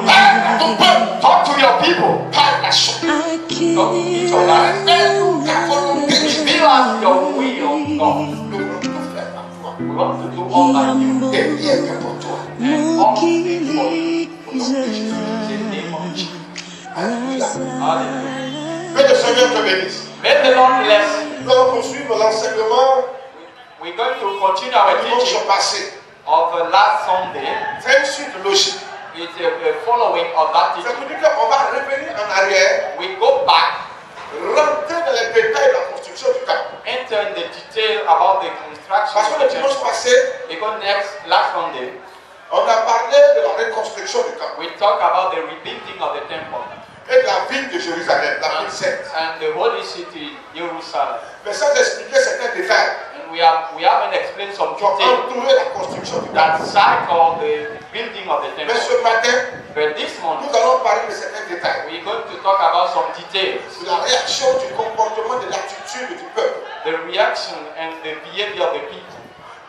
Talk to your people. Talk to each other. Reveal us your will, God. We want to do all that you did. And all things for in the name of Jesus. Hallelujah. Que le Seigneur te bénisse. May the Lord bless you. Nous allons poursuivre l'enseignement We're going to continue our du dimanche teaching passé. of last Sunday. C'est une suite logique. It's a following of that Ça teaching. veut dire qu'on va revenir en arrière, We go back, rentrer dans les détails de la construction du camp. enter in the detail about the construction Parce que of le the dimanche temple. passé, Because last Sunday, on a parlé de la reconstruction du camp we talked about the rebuilding of the temple et de la ville de Jérusalem, la ville sainte. and the holy city, Jerusalem. Mais sans expliquer certains détails And we haven't explained some qui ont details entouré la construction du camp. that cycle the building of the Mais temple. ce matin, But this morning, nous allons parler de certains détails. we're going to talk about some details, De la réaction du comportement, de l'attitude du peuple the reaction and the behavior of the people,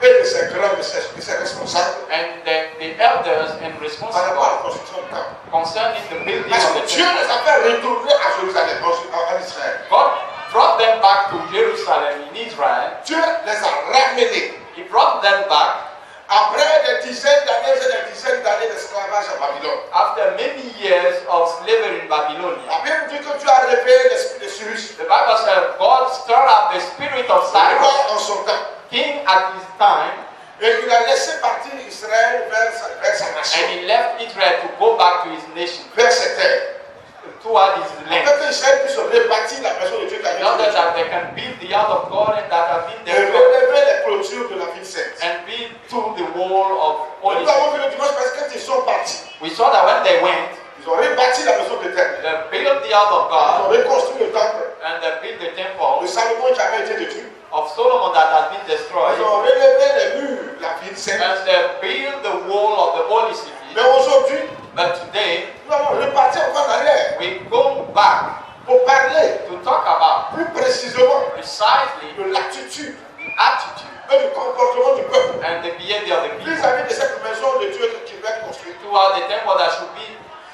et de ses grands, de ses responsables and the elders and par rapport à la responsible construction du camp. concerning the building Parce of que the Dieu temple. les a fait retourner à Jérusalem, en Israël. God brought them back to Jerusalem in Israel. Dieu les a ramenés He brought them back après des dizaines d'années et des dizaines d'années d'esclavage à Babylone. after many years of slavery in Babylonia. La Bible dit que Dieu a réveillé l'esprit de Cyrus, The Bible says God stirred up the spirit of Cyrus, roi en son temps, king at his time, et il a laissé partir Israël vers sa nation, and he left Israel to go back to his nation, vers ses terres. toward his land, Afin que Israël puisse rebâtir la maison de Dieu qui in order avait that they can build the house of God and that have been et there relever les clôtures de la ville sainte. and build to the wall of holy Nous avons city. vu le dimanche parce que quand ils sont partis, We saw that when they went, ils ont rebâti la maison de terre. they built the house of Ils ont God reconstruit le temple and they built the de temple Salomon qui avait été détruit. of Solomon that has been destroyed, Ils ont relevé les murs de la ville sainte. and they built the wall of the holy city. Mais aujourd'hui, But today, nous allons repartir encore en arrière we go back pour parler to talk about plus précisément precisely de l'attitude the attitude et du comportement du peuple and the behavior of the people vis-à-vis de cette maison de Dieu qui va être construite. toward the temple that should be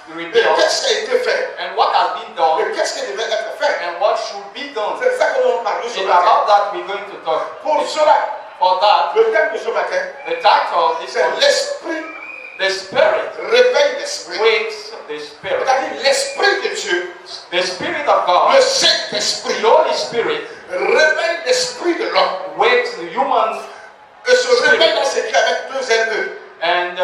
Et rebuilt, qu'est-ce qui a été fait? and what has been done, Et qu'est-ce qui devait être fait? and what should be done. C'est ça que nous allons parler ce It's matin. about that we're going to talk. Pour cela, For that, le thème de ce matin, the title is c'est l'esprit, The Spirit réveil l'esprit. Wakes the Spirit. C'est-à-dire l'esprit de Dieu, The Spirit of God, le Saint-Esprit, the Holy Spirit, réveille l'esprit de l'homme. wakes the human Et ce réveil là s'écrit avec deux LE. and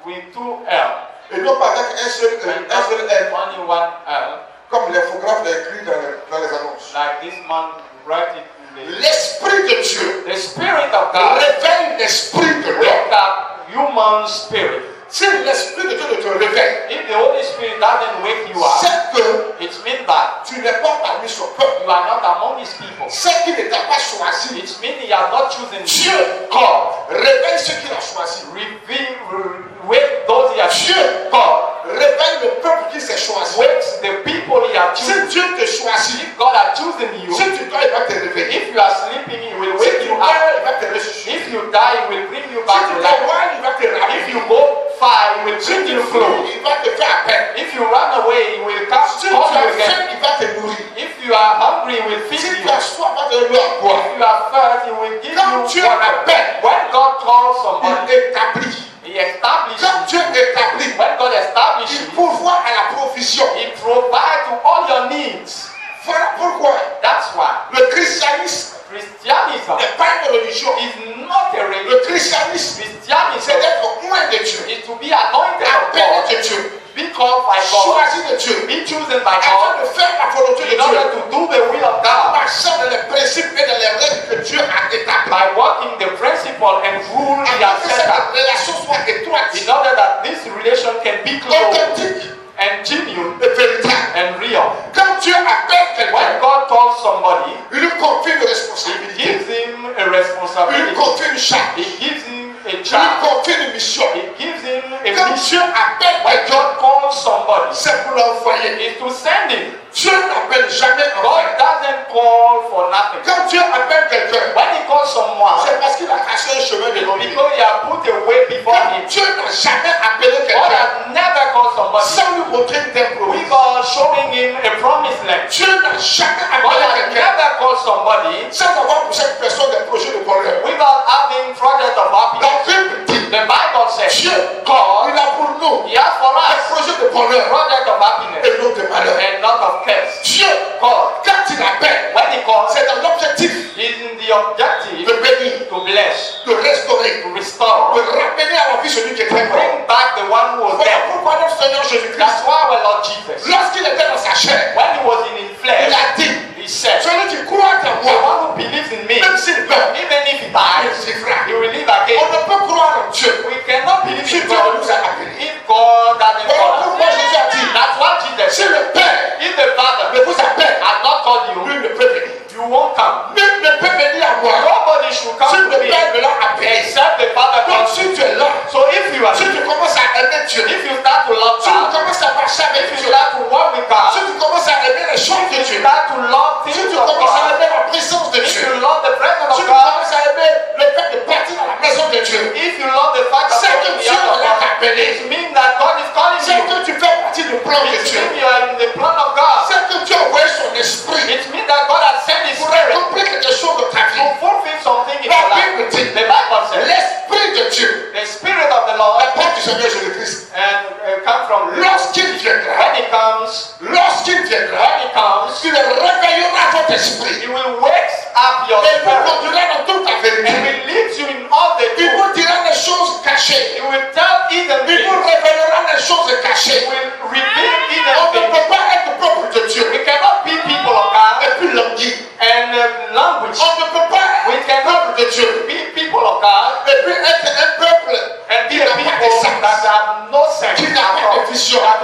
with two L. Et non pas avec un seul And L, only one L, comme l'infographe l'a écrit dans les annonces. like this man wrote it in L'esprit de Dieu the Spirit of God réveille l'esprit de l'homme. wake up human spirit. Si l'esprit de Dieu ne te réveille, If the Holy Spirit doesn't wake you up, c'est que it means that tu n'es pas parmi son peuple. you are not among his people. C'est qu'il ne t'a pas choisi. It means he has not chosen Dieu, you. God, réveille ceux qu'il a choisis. wake those he has Dieu, chosen. God, réveille le peuple qui s'est choisi. wakes the people he has Si chosen. Dieu te choisit, If God has chosen you, si tu dors, il va te réveiller. if you are sleeping, he will Si wake tu you meurs, up. il va te ressusciter. If you die, he will bring you Si back tu to life. t'éloignes, il va te If ramener. you go far, he will Si bring tu you fuis, close. il va te faire appel. If you run away, he will come Si tu call as you again. faim, il va te nourrir. If you are hungry, he will feed Si you. tu as soif, il va te donner l'eau à boire. If you are thirsty, he will give Quand Dieu you water. appelle, When God calls somebody, il établit. he establishes. Quand Dieu établit, When God establishes, il pourvoit à la provision. he provides to all your needs. Voilà pourquoi That's why le christianisme Christianism n'est pas une religion. is not a Le religion. christianisme, Christianism c'est d'être loin de Dieu, is to be anointed of appelé God, de Dieu, be called by God, choisi de Dieu, be chosen by afin God, de faire la volonté de in order Dieu, to do the will of God, marchant dans les principes et dans les règles que Dieu a établies. by working the principle and rule he Afin has que set up, cette relation soit étroite, in order that this relation can be close authentique and genuine et véritable. and real. Quand Dieu appelle When quelqu'un, God calls somebody, il lui confie une he responsabilité, gives him a il lui responsibility. confie une charge, He gives him a il lui charge. confie une mission. He gives him a Quand mission. Dieu appelle When quelqu'un, God calls somebody, c'est pour l'envoyer. it's to send him. Dieu n'appelle jamais en God vain. doesn't call for nothing. Quand Dieu appelle quelqu'un, When he calls someone, c'est parce qu'il a tracé un chemin loin devant lui. Because he had put a way before him. Dieu n'a jamais appelé God quelqu'un has never called somebody sans lui montrer une terre promise. without showing him a promised land. Dieu n'a jamais God appelé has quelqu'un never called somebody sans avoir pour cette personne des projets de bonheur. without having project of happiness. La Bible dit, The Bible says, Dieu, God, il a pour nous He has for des us projets de bonheur project of happiness et non de malheur. and not of curse. Dieu, God, quand il appelle, when He calls, c'est dans l'objectif is in the objective de bénir, to bless, de restaurer, to restore, de ramener à la vie celui qui to était mort. bring back the one who was Voilà dead. pourquoi notre Seigneur Jésus-Christ, That's why our Lord Jesus, lorsqu'il était dans sa chair, when He was in His il flesh, a dit, He said, celui qui croit en the moi, one who believes in me, même s'il meurt, even if he il dies, vivra. he will live On again. ne peut croire en Dieu We cannot believe si in Dieu God nous a appelés. if God doesn't Voilà call us. pourquoi Jésus a dit, That's what Jesus si said. le Père If the Father ne vous appelle, has not called you, lui ne peut venir. you won't come. Nul ne peut venir à moi Nobody should si come to le me Père me l'a appelé. except the Father Donc calls si you. tu es là, So if you are, si tu commences à aimer Dieu, if you start to love si tu God, commences à marcher avec if you Dieu, start to walk with si God, tu commences à aimer les choses de if Dieu, you start to love si things tu of commences à God, aimer la présence de if Dieu, you love the presence si of tu God, commences à aimer le fait de partir dans la maison de Dieu, if you love the fact that c'est God que is Dieu the l'a God, appelé. it means that God is calling C'est you. que tu fais partie du plan de It Dieu. means you are in the plan of God. C'est que Dieu a envoyé son esprit It means that God has sent His pour Spirit accomplir quelque chose de ta to vie. fulfill something in La your life. Bible dit, The Bible says, l'esprit de Dieu, the Spirit of the Lord la porte du Seigneur Jésus-Christ, and come from lorsqu'il viendra, when He comes, il réveillera votre esprit. He will wake up your Et vous spirit conduira dans toute la and vérité. will lead you in all the Il truth. vous dira les choses cachées. He will tell hidden Il vous things. révélera les choses He cachées. will reveal On hidden ne things. peut pas être peuple de Dieu We cannot be people of God et puis languir. and language. On ne peut pas We être cannot peuple de Dieu be people of God et puis être un peuple and be qui a n'a people pas de sens, that have no sense qui n'a at pas all. de vision. That have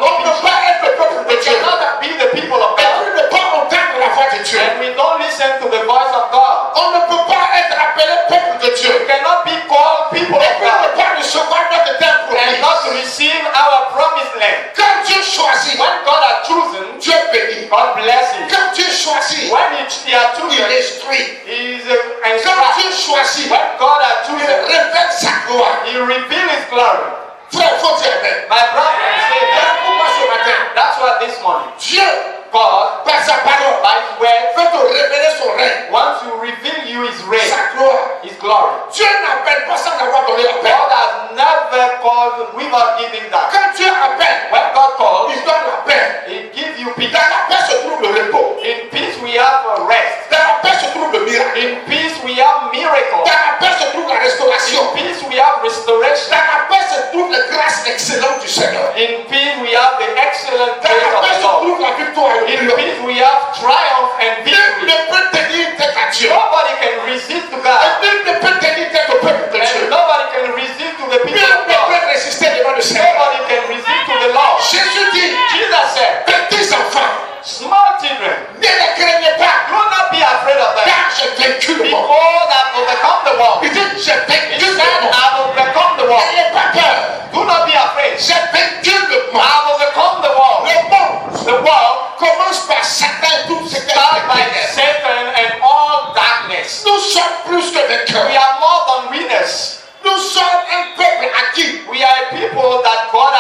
no On ne peut vision. pas être le peuple de We Dieu cannot be the people of et God puis ne pas entendre la voix de Dieu. and we don't listen to the voice of God. On ne peut pas être appelé peuple de Dieu We cannot be called people et of puis ne God pas recevoir notre terre and not to promise. receive our promised land. Quand Dieu choisit, When God has chosen, Dieu bénit. God blesses. Quand Dieu choisit, When He has il chosen, instruit. He is Quand instructed. Dieu choisit, When God has il chosen, révèle sa gloire. He reveals His glory. Frère, faut dire amen. My brother, say Voilà that. pourquoi ce matin, That's why this morning, Dieu, God, par sa parole, by His word, veut te révéler son règne, wants to reveal you His reign, sa gloire. His glory. Dieu n'appelle pas sans avoir donné l'appel. God has never called without giving that. Quand Dieu appelle, When God calls, il donne la paix. He gives you peace. Dans la paix se trouve le repos. In peace we have rest. Dans la paix se trouve le miracle. In peace we have miracle. Dans la paix se trouve la restauration. In peace we have restoration. Dans la paix se trouve la grâce excellente du Seigneur. In peace we have the excellent Dans grace la of paix the se Lord. trouve la victoire et le In triomphe. peace we have triumph and Nul victory. ne peut tenir tête à Dieu. Nobody can resist to God. Et nul ne peut tenir tête au peuple de Dieu. And nobody can resist to the people Nul of ne God. peut résister devant le Seigneur. Nobody can resist to the Lord. Jésus dit, Jesus said, petits enfants, small children, ne les craignez pas, do not be afraid of them. car j'ai vaincu le monde. Because I've overcome the world. Il dit, j'ai He vaincu said, le monde. I've overcome the world. N'ayez pas peur, Do not be afraid. j'ai vaincu le monde. I've overcome the world. Le monde The world commence par Satan et tout ce qu'elle started by fait. Satan and all darkness. Nous sommes plus que We vainqueurs. are more than winners. Nous sommes un peuple acquis, We are a people that God un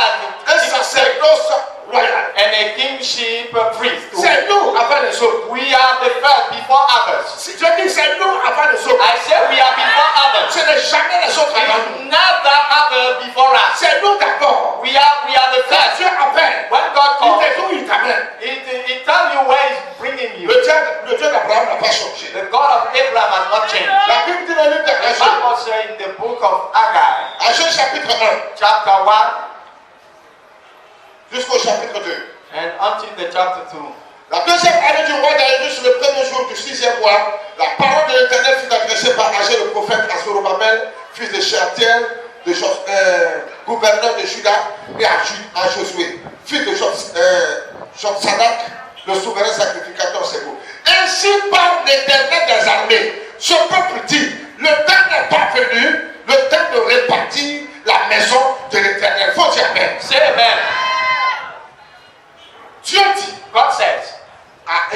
has sacerdoce royal. and a kingship priest. C'est nous avant les autres. We are the first before others. Si je dis c'est nous avant les autres, I say we are before others. ce n'est jamais les autres avant nous. It's never other before us. C'est nous d'abord. We are the Quand first. Dieu appelle, When God il calls, te dit où il t'amène. it tells you where He's bringing you. Le Dieu d'Abraham n'a pas changé. The God of Abraham has not changed. La Bible dit dans le livre The d'Agé, Bible says in the book of Haggai, Agé chapitre 1 chapter 1 jusqu'au chapitre 2. and until the chapter 2. La deuxième année du roi Darius, le premier jour du 6e mois, la parole de l'Éternel fut adressée par Agé le prophète à Zorobabel, fils de Shealtiel, gouverneur de Juda, et à Josué, fils de Jotsadak, le souverain sacrificateur Ségo. Ainsi parle l'Éternel des armées. Ce peuple dit, le temps n'est pas venu, le temps de répartir la maison de l'Éternel. Faut dire amen. Say amen. Dieu dit God says à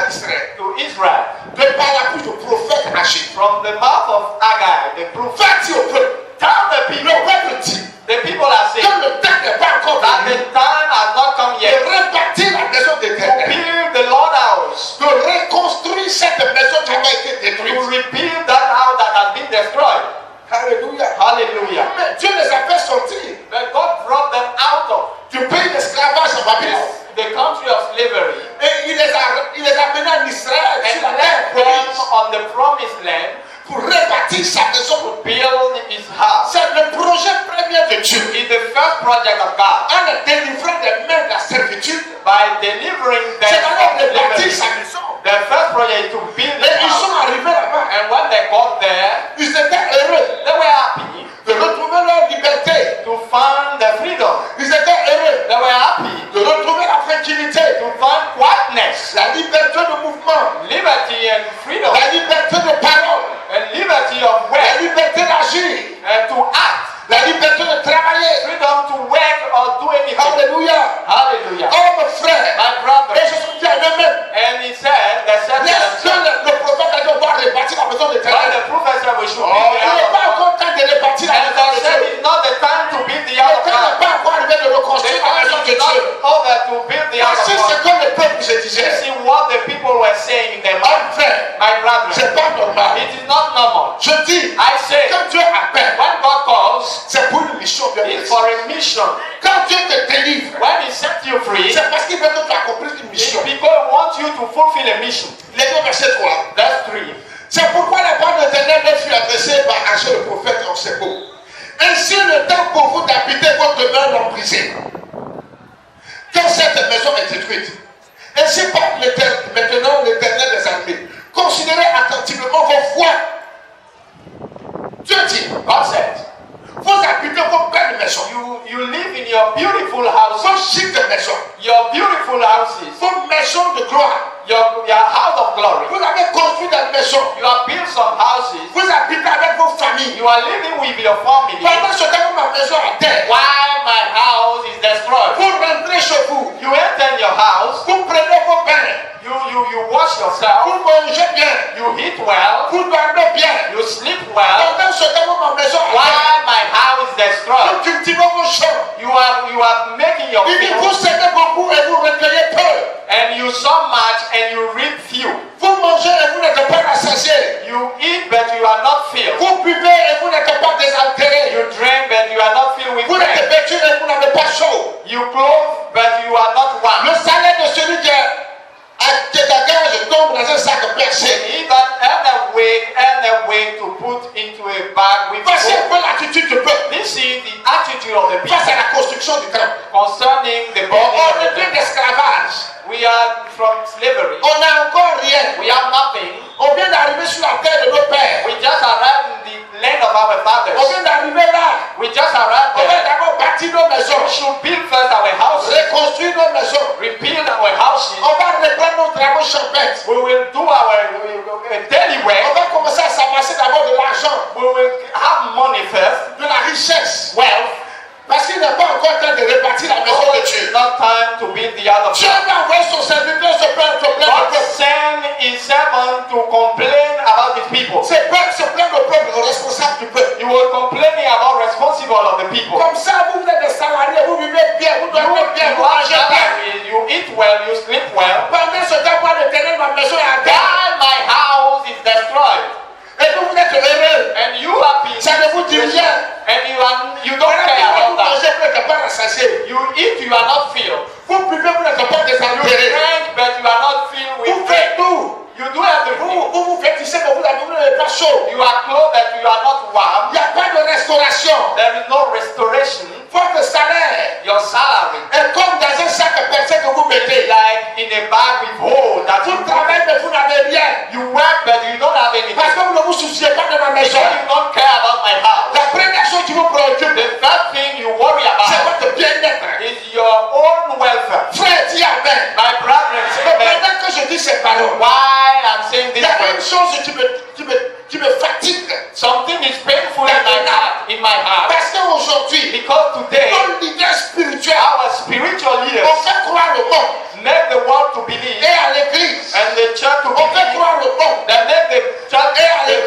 Israël, to Israel, de par la bouche du prophète agi. From the mouth of Haggai, the prophet, Va dire au peuple. tell the people, Le peuple dit the people are saying que le temps n'est pas encore that venu the time has not come de yet rebâtir la maison to d'Éternel, build the Lord house, de reconstruire cette maison qui avait été to détruite. rebuild that house that has been destroyed. Alléluia. Hallelujah. Mais Dieu les a fait sortir But God brought them out of du pays d'esclavage en Babylone. the country of slavery Et il les a menés en Israël sur la and terre left them promise on the promised land pour rebâtir sa maison. to build his house. C'est le projet premier de Dieu. It's the first project of God. En les délivrant des mains de la servitude, By delivering them c'est d'abord from de bâtir slavery. sa maison. The first project is to build Et the ils sont house. arrivés là-bas. And when they got there, Ils étaient heureux they were happy de retrouver leur liberté. to find the freedom. Ils étaient heureux They were happy de retrouver la tranquillité, to find quietness, la liberté de mouvement, liberty and freedom, la liberté de parole, and liberty of la work, liberté d'agir, and to act, la liberté de travailler. freedom to work or do anything. Alléluia. Hallelujah. Oh mon frère, My brother. et je suis dit à eux-mêmes, And he said, they said to laisse que themselves, le prophète a dit on doit rebâtir la maison when d'Éternel. the prophet said we should Oh, build the il n'est house pas of God, encore temps de rebâtir la and maison they de said Dieu. it's not the time to build the Le house of temps n'est God. pas encore arrivé de The reconstruire la maison time de is Dieu. not over to build the house Voici of ce God. que le peuple se disait. You see what the people were saying in their mind. Enfin, My brother, c'est pas normal. it is not normal. Je dis, I say, quand Dieu appelle, when God calls, c'est pour une mission bien it's précise. for a mission. Quand Dieu te délivre, When he set you free, c'est parce qu'il veut que tu accomplisses une it's mission. because he wants you to fulfill a mission. Les deux versets 3. That's 3. C'est pourquoi la parole de l'Éternel me fut adressée par Agé le prophète en ces mots. Ainsi le temps pour vous d'habiter votre demeure non brisée. Quand cette maison est détruite, ainsi parle maintenant l'Éternel des armées. Considérez attentivement vos voies. Dieu dit, God said, vous habitez vos belles maisons, you live in your beautiful houses, vos chics maisons, your beautiful houses, vos maisons de gloire. your house of glory. Vous avez construit des maisons. You have built some houses. Vous habitez avec vos familles. You are living with your family. Pendant ce temps, ma maison est à terre. While my house is destroyed. Vous rentrez chez vous. You enter your house. Vous prenez vos bains. You wash yourself. Vous mangez bien. You eat well. Vous dormez bien. You sleep well. Pendant ce temps, ma maison est à terre. While my house is destroyed. Vous cultivez vos champs. You are making your Il dit, vous field. semez beaucoup et vous recueillez peu. And you sow much and you reap few. Vous mangez et vous n'êtes pas rassasiés. You eat but you are not filled. Vous buvez et vous n'êtes pas désaltérés. You drink but you are not filled with Vous êtes drink. vêtus et vous n'avez pas chaud. You clothe but you are not warm. Le salaire de celui qui est à gage tombe dans un sac percé. Even earn a way to put into a bag with Voici un gold. peu l'attitude du peuple This is the attitude of the people face à la construction du temple. concerning the On building of the revient temple. d'esclavage. We are from slavery. On n'a encore rien. We have nothing. On vient d'arriver sur la terre de nos pères. We just arrived in the land of our On fathers. vient d'arriver là. We just arrived On va there. d'abord bâtir nos maisons. We should build first our houses, Reconstruire nos maisons. rebuild our houses. On va reprendre nos travaux champêtres. We will do our daily On work. va commencer à s'amasser d'abord de l'argent, We will have money first, de la richesse. wealth. Parce qu'il n'est pas encore temps de rebâtir la maison Oh, de it's Dieu. not time to build the other Dieu place. va envoyer son serviteur se plaindre au God peuple. sent his servant to complain about his people. Se plaindre au peuple, au responsable du peuple. He was complaining about responsible of the people. Comme ça, vous êtes des salariés, vous vivez bien, vous dormez bien, vous You are mangez bien. salary, you eat well, you sleep well. Pendant ce temps, moi, l'Éternel, ma maison est à terre. While my house is destroyed, Et vous, vous êtes heureux. and you happy, Ça ne vous dit rien. and you don't Voilà care pourquoi vous about that. mangez, vous n'êtes pas rassasiés. You eat, you are not filled. Vous buvez, vous n'êtes pas You désaltérés. drink, but you are not filled Vous with faites drink. tout. You do everything. Vous vêtissez, mais vous n'avez pas chaud. You are clothed, but you are not Il warm. n'y a pas de restauration. There is no restoration. Votre salaire Your salary est comme dans un sac percé que vous is mettez. like in a bag with hole that Vous you travaillez, mais vous n'avez rien. You work, but you don't have anything. Parce que vous ne vous souciez pas de ma maison. So you don't care about my house. La première chose qui vous préoccupe, The first thing you worry c'est about votre bien-être. is your own welfare. Frère, dis amen. My brethren, say Mais amen. pendant que je dis ces paroles, Why I'm saying il this y a une word, chose qui me fatigue. something is painful in my heart. Parce qu'aujourd'hui, Because today, nos leaders spirituels our spiritual leaders ont fait croire au monde make the world to believe et à l'église. and the church to On fait believe. croire au monde They make the church, et à the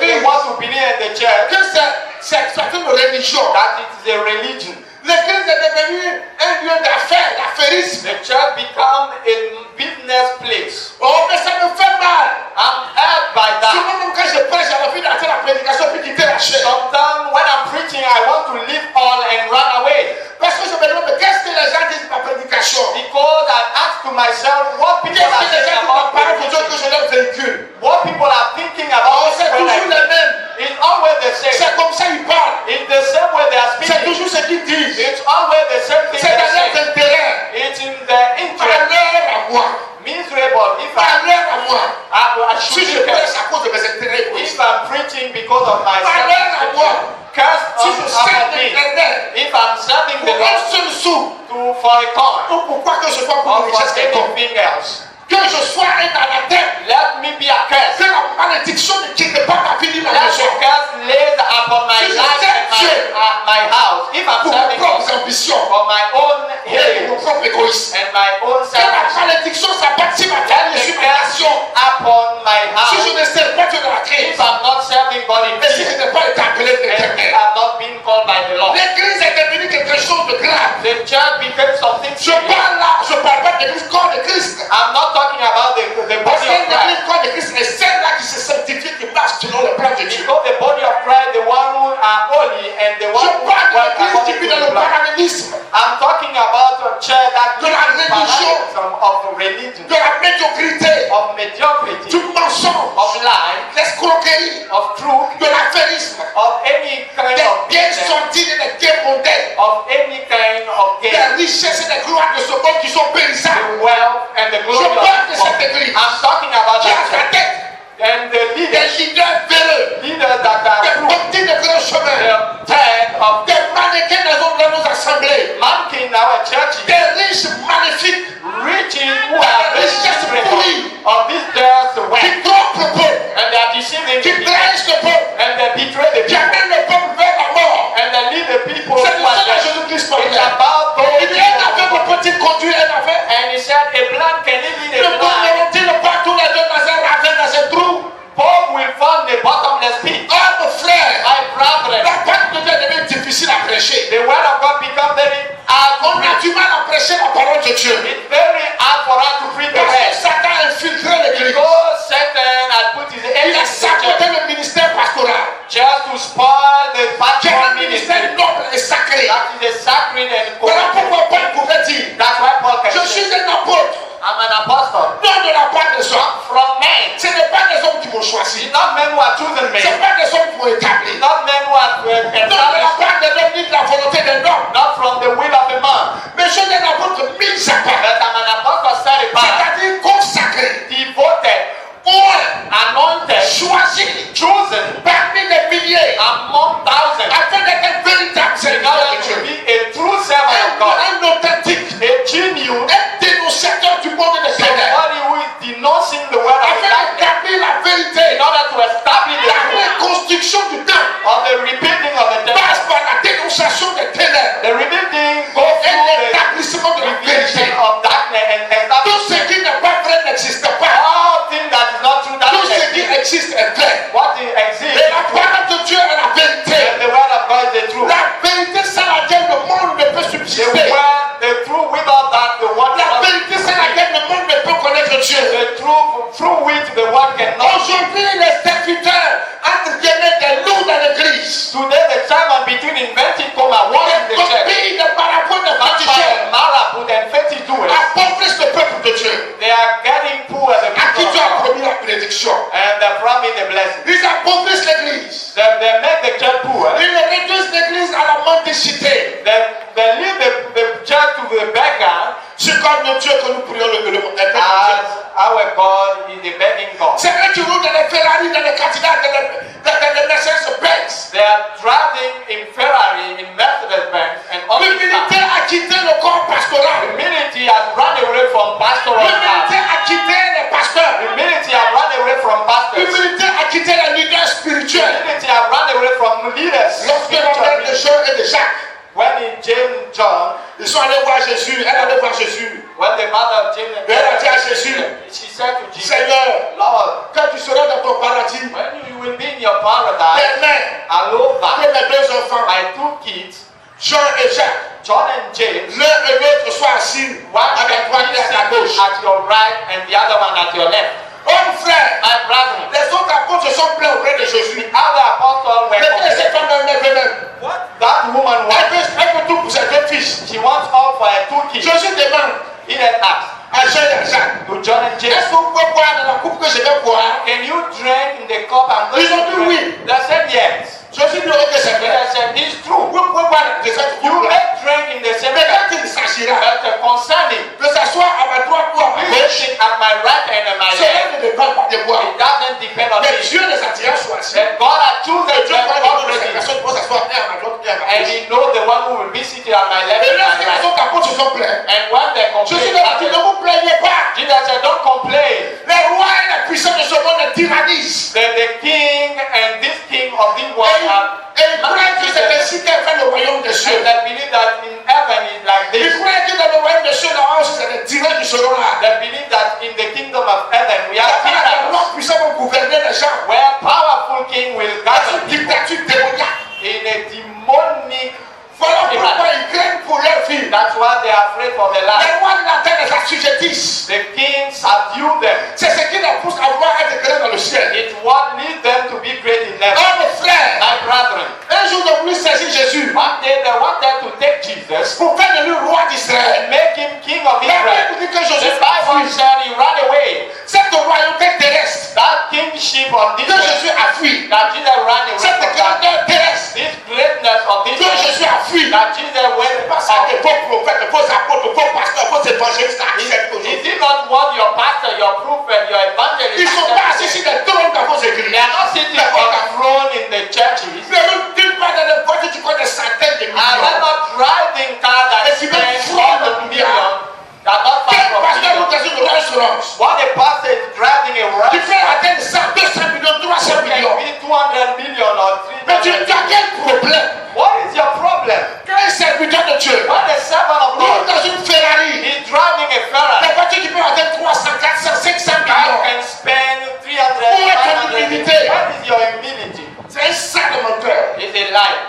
religion. that it is a religion. L'église est devenue un lieu d'affaires, d'affairisme. The church become a business place. Oh, mais ça me fait mal. I'm hurt by that. Souvent, même quand je prêche, j'ai envie d'arrêter la prédication puis quitter la chaise. Sometimes when I'm preaching, I want to leave all and run away. Parce que je me demande, mais qu'est-ce que les gens disent de ma prédication? Because I ask to myself, what people Qu'est-ce are que les gens saying disent de ma about parole de Dieu me? que je leur véhicule? What people are thinking Oh, about c'est me when toujours les mêmes. It's always the same. C'est comme ça ils parlent. It's the same way they are C'est speaking. toujours ce qu'ils disent. It's always the same thing C'est they dans leurs say. intérêts. It's in their interest. Malheur à moi. Miserable if Malheur à moi. I Si should je be prêche cursed. à cause de mes intérêts égoïstes. If I'm preaching because of my Malheur à moi. curse Si je sers on me. l'Éternel If I'm serving the pour un Lord seul sou, for a coin ou pourquoi que je sois pour or une for richesse quelconque, anything else, que je sois un anathème, let me be accursed. que la malédiction ne quitte pas ma vie ni ma Let maison. the curse laid upon my Si je life sers and Dieu my house. If I'm pour mes serving God propres ambitions for my own et pour healing mon propre égoïsme. and my own Que la selfish, malédiction s'abatte sur ma let famille et the sur ma curse nation. upon my Si je house. ne sers pas Dieu dans la crise, If I'm not serving God in et si peace je n'ai pas été appelé de and l'Éternel, I'm not being called by the Lord, l'église est devenue quelque chose de grave. the church becomes something Je serious. parle là, je parle pas de l'église corps de Christ. I'm not talking about the Parce body que of Christ. l'église corps de Christ est celle-là qui se sanctifie, qui marche selon le plan de Dieu. Because the body of Christ, the one who are holy and the one Je who parle de work l'église qui according vit to dans the le plan. parallélisme, I'm talking about a church that de la lives in religion, parallelism of religion, de la médiocrité, of mediocrity, du mensonge, of lie, l'escroquerie, of truth, de l'affairisme, of any kind des of biens business, sortis et des biens mondains, of any kind of des gain, richesses et des gloires de ce monde qui sont périssables. the wealth and the glory Je of parle de the world. cette église I'm talking about qui a that sa church. tête And the des leaders leaders véreux, that are des true, portiers de grands chemins, the head of des mannequins dans nos assemblées, mountain in our churches, des riches magnifiques riches who are very of this death qui wealth, trompent le peuple, and they are deceiving qui the people, trahissent le peuple, and they betray the qui people, amènent le peuple vers la mort. and they lead the people C'est who de are ça que dead. Jésus-Christ It's parlait. about those Il dit un aveugle people. peut-il conduire un aveugle? And he said, a blind can lead Ne a blind. tomberont-ils pas tous les deux dans un ravin, dans un trou? Both will find the bottomless pit. Oh mon frère, My brethren, la parole de Dieu devient difficile à prêcher. the word of God become very hard On to a preach. du mal à prêcher la parole de Dieu. It's very hard for us to preach the Parce que word. Satan a infiltré l'église. Because Satan has put his Il a agents in the saboté church le ministère pastoral. just to spoil the Qui est pastoral un ministère ministry. noble et sacré. That is a sacred and Voilà correct. pourquoi Paul pouvait dire, That's why Paul can je say, suis un apôtre, I'm an apostle. non de la part des hommes. From men. Ce n'est pas des hommes qui m'ont choisi. It's not men who are chosen Ce n'est men. pas des hommes qui m'ont établi. It's not men who are Non de la established. part des hommes ni de la volonté des hommes. Not from the will of a man. Mais je suis un apôtre mis à part. But I'm an apostle set apart, C'est-à-dire consacré, devoted, oint, anointed, choisi chosen parmi les milliers among thousands afin d'être un véritable in serviteur order de to Dieu. be a true servant of God. Un authentique, A genuine, un dénonciateur du monde des ténèbres. somebody who is denouncing the word of Afin darkness d'établir la vérité, in order to establish the la truth reconstruction du temps of the rebuilding of the temple. passe par la dénonciation des ténèbres The rebuilding goes et through the l'établissement de la vérité. revelation of darkness and Tout establish ce qui n'est pas vrai n'existe pas. all things that is not true. That Tout ce qui exists. existe est vrai. What exists Et is la true. parole de Dieu est la vérité. And the word of God is the truth. La vérité sans laquelle le monde ne peut The subsister. word, the truth without that, the word La cannot vérité sans laquelle le monde ne peut connaître Dieu. the truth through which the word cannot. Aujourd'hui, les serviteurs, entre guillemets, des loups dans l'église. Today the sermon between inventing coma one in Les the church. copies de marabouts de Not by féticheurs Marabou and Fetty doers. appauvrissent le peuple de Dieu. They are getting poor the À qui people Dieu of a God. promis la bénédiction. And they promise the blessing. Ils appauvrissent l'église. They make the church poor. Ils réduisent l'église à la mendicité. They lead the church to the beggar C'est comme le Dieu que nous prions le as our God is the begging God. C'est eux qui roulent dans les Ferrari, dans les Cadillac, dans les Mercedes-Benz. They are driving in Ferrari, in Mercedes-Benz, and all this L'humilité a quitté le corps pastoral. humility has run away from pastoral L'humilité life. a quitté les pasteurs. Humility has run away from pastors. L'humilité a quitté les leaders spirituels. Humility has run away from leaders. Lorsque la mère de Jean et de Jacques, When in James, John, ils sont allés voir Jésus, elle allait voir Jésus. when the mother of James, Elle a dit à Jésus, she said to Jesus, Seigneur, Lord, quand tu seras dans ton paradis, when you will be in your paradise, permets à Lova, que mes deux enfants, my two kids, Jean et Jacques, John and James, l'un et l'autre soient assis one à ta droite et à ta gauche. at your right and the other one at your left. Oh frère, My brethren, les autres apôtres se sont plaints auprès de Jésus. other apostles were Mais qu'est-ce que cette femme elle-même? what that woman Elle wants. veut tout pour ses deux fils. She wants all for her two kids. Jésus demande He then asked à Jean et à Jacques, to John and James, est-ce que vous pouvez boire dans la coupe que je vais boire? can you drink in the cup I'm going Ils ont to dit drink? oui. They said yes. Jésus dit ok, c'est They vrai. said it's true. Vous pouvez boire de cette You coupe-là. may drink in the same Mais cup, quand il s'agira but concerning que ça soit à ma droite ou à ma gauche, sitting at my right and at my cela left, ne dépend pas de moi. it doesn't depend on Mais me. Dieu les attira sur assis. That God had chosen Et Dieu them va dire que cette already, personne pour s'asseoir un à ma droite et à ma and gauche. He knows the one who will be seated at my left Et and my lorsque les right. autres apôtres se sont plaints, And when they Jésus complain, leur a dit ne vous plaignez pas. Jesus said, don't complain. Les rois et les puissants de ce monde les tyrannisent. The king and this king of this world have Et ils croient que c'est ainsi qu'est fait le royaume des cieux. and they believe that in heaven is like Ils this. croient que dans le royaume des cieux, là-haut, c'est des tyrans qui seront là. They believe that in the kingdom of heaven we have Les tyrants rois puissants vont gouverner les gens. where powerful king will Dans govern une people dictature démoniaque. in a demonic Voilà pourquoi tyranny. ils craignent pour leur vie. That's why they are afraid for their life. Les rois de la terre les assujettissent. The king subdue them. C'est ce qui les pousse à vouloir être grands dans le ciel. It's what leads them to be great in heaven. Oh mes frères, My brethren, un jour ils ont voulu saisir Jésus one day they wanted to take Jesus pour faire de lui roi d'Israël. and make him king of La Israel. Bible dit que Jésus The Bible fuit. said he ran away. Cette royauté terrestre That kingship of this que Jésus a fui. that Jesus ran away Cette from that. grandeur terrestre This greatness of this que Jésus a fui. that Jesus went Pas ça que vos prophètes, vos apôtres, vos pasteurs, vos évangélistes acceptent Is aujourd'hui. it not what your pastor, your prophet, your evangelist Ils ne sont pas assis sur des trônes dans vos églises. They are not sitting on the throne in the churches. Ne nous dites pas dans les voitures, tu connais des centaines de And they're millions. not driving cars that Et si même spend front all de the milliards. millions. They are not Quel far from pasteur nous millions. dit une Rolls-Royce What a pastor is driving a qui Rolls fait atteindre 100, 200 millions, 300 millions. can be 200 million or Mais tu 300 as quel problème? What is your problem? Quand un serviteur de Dieu When a servant of roule God dans une Ferrari, is driving a Ferrari, des voitures qui peuvent atteindre 300, 400, 500 I millions. can spend 300, Où est ton 500. humilité? What is your humility? C'est un sale menteur, It's a lie.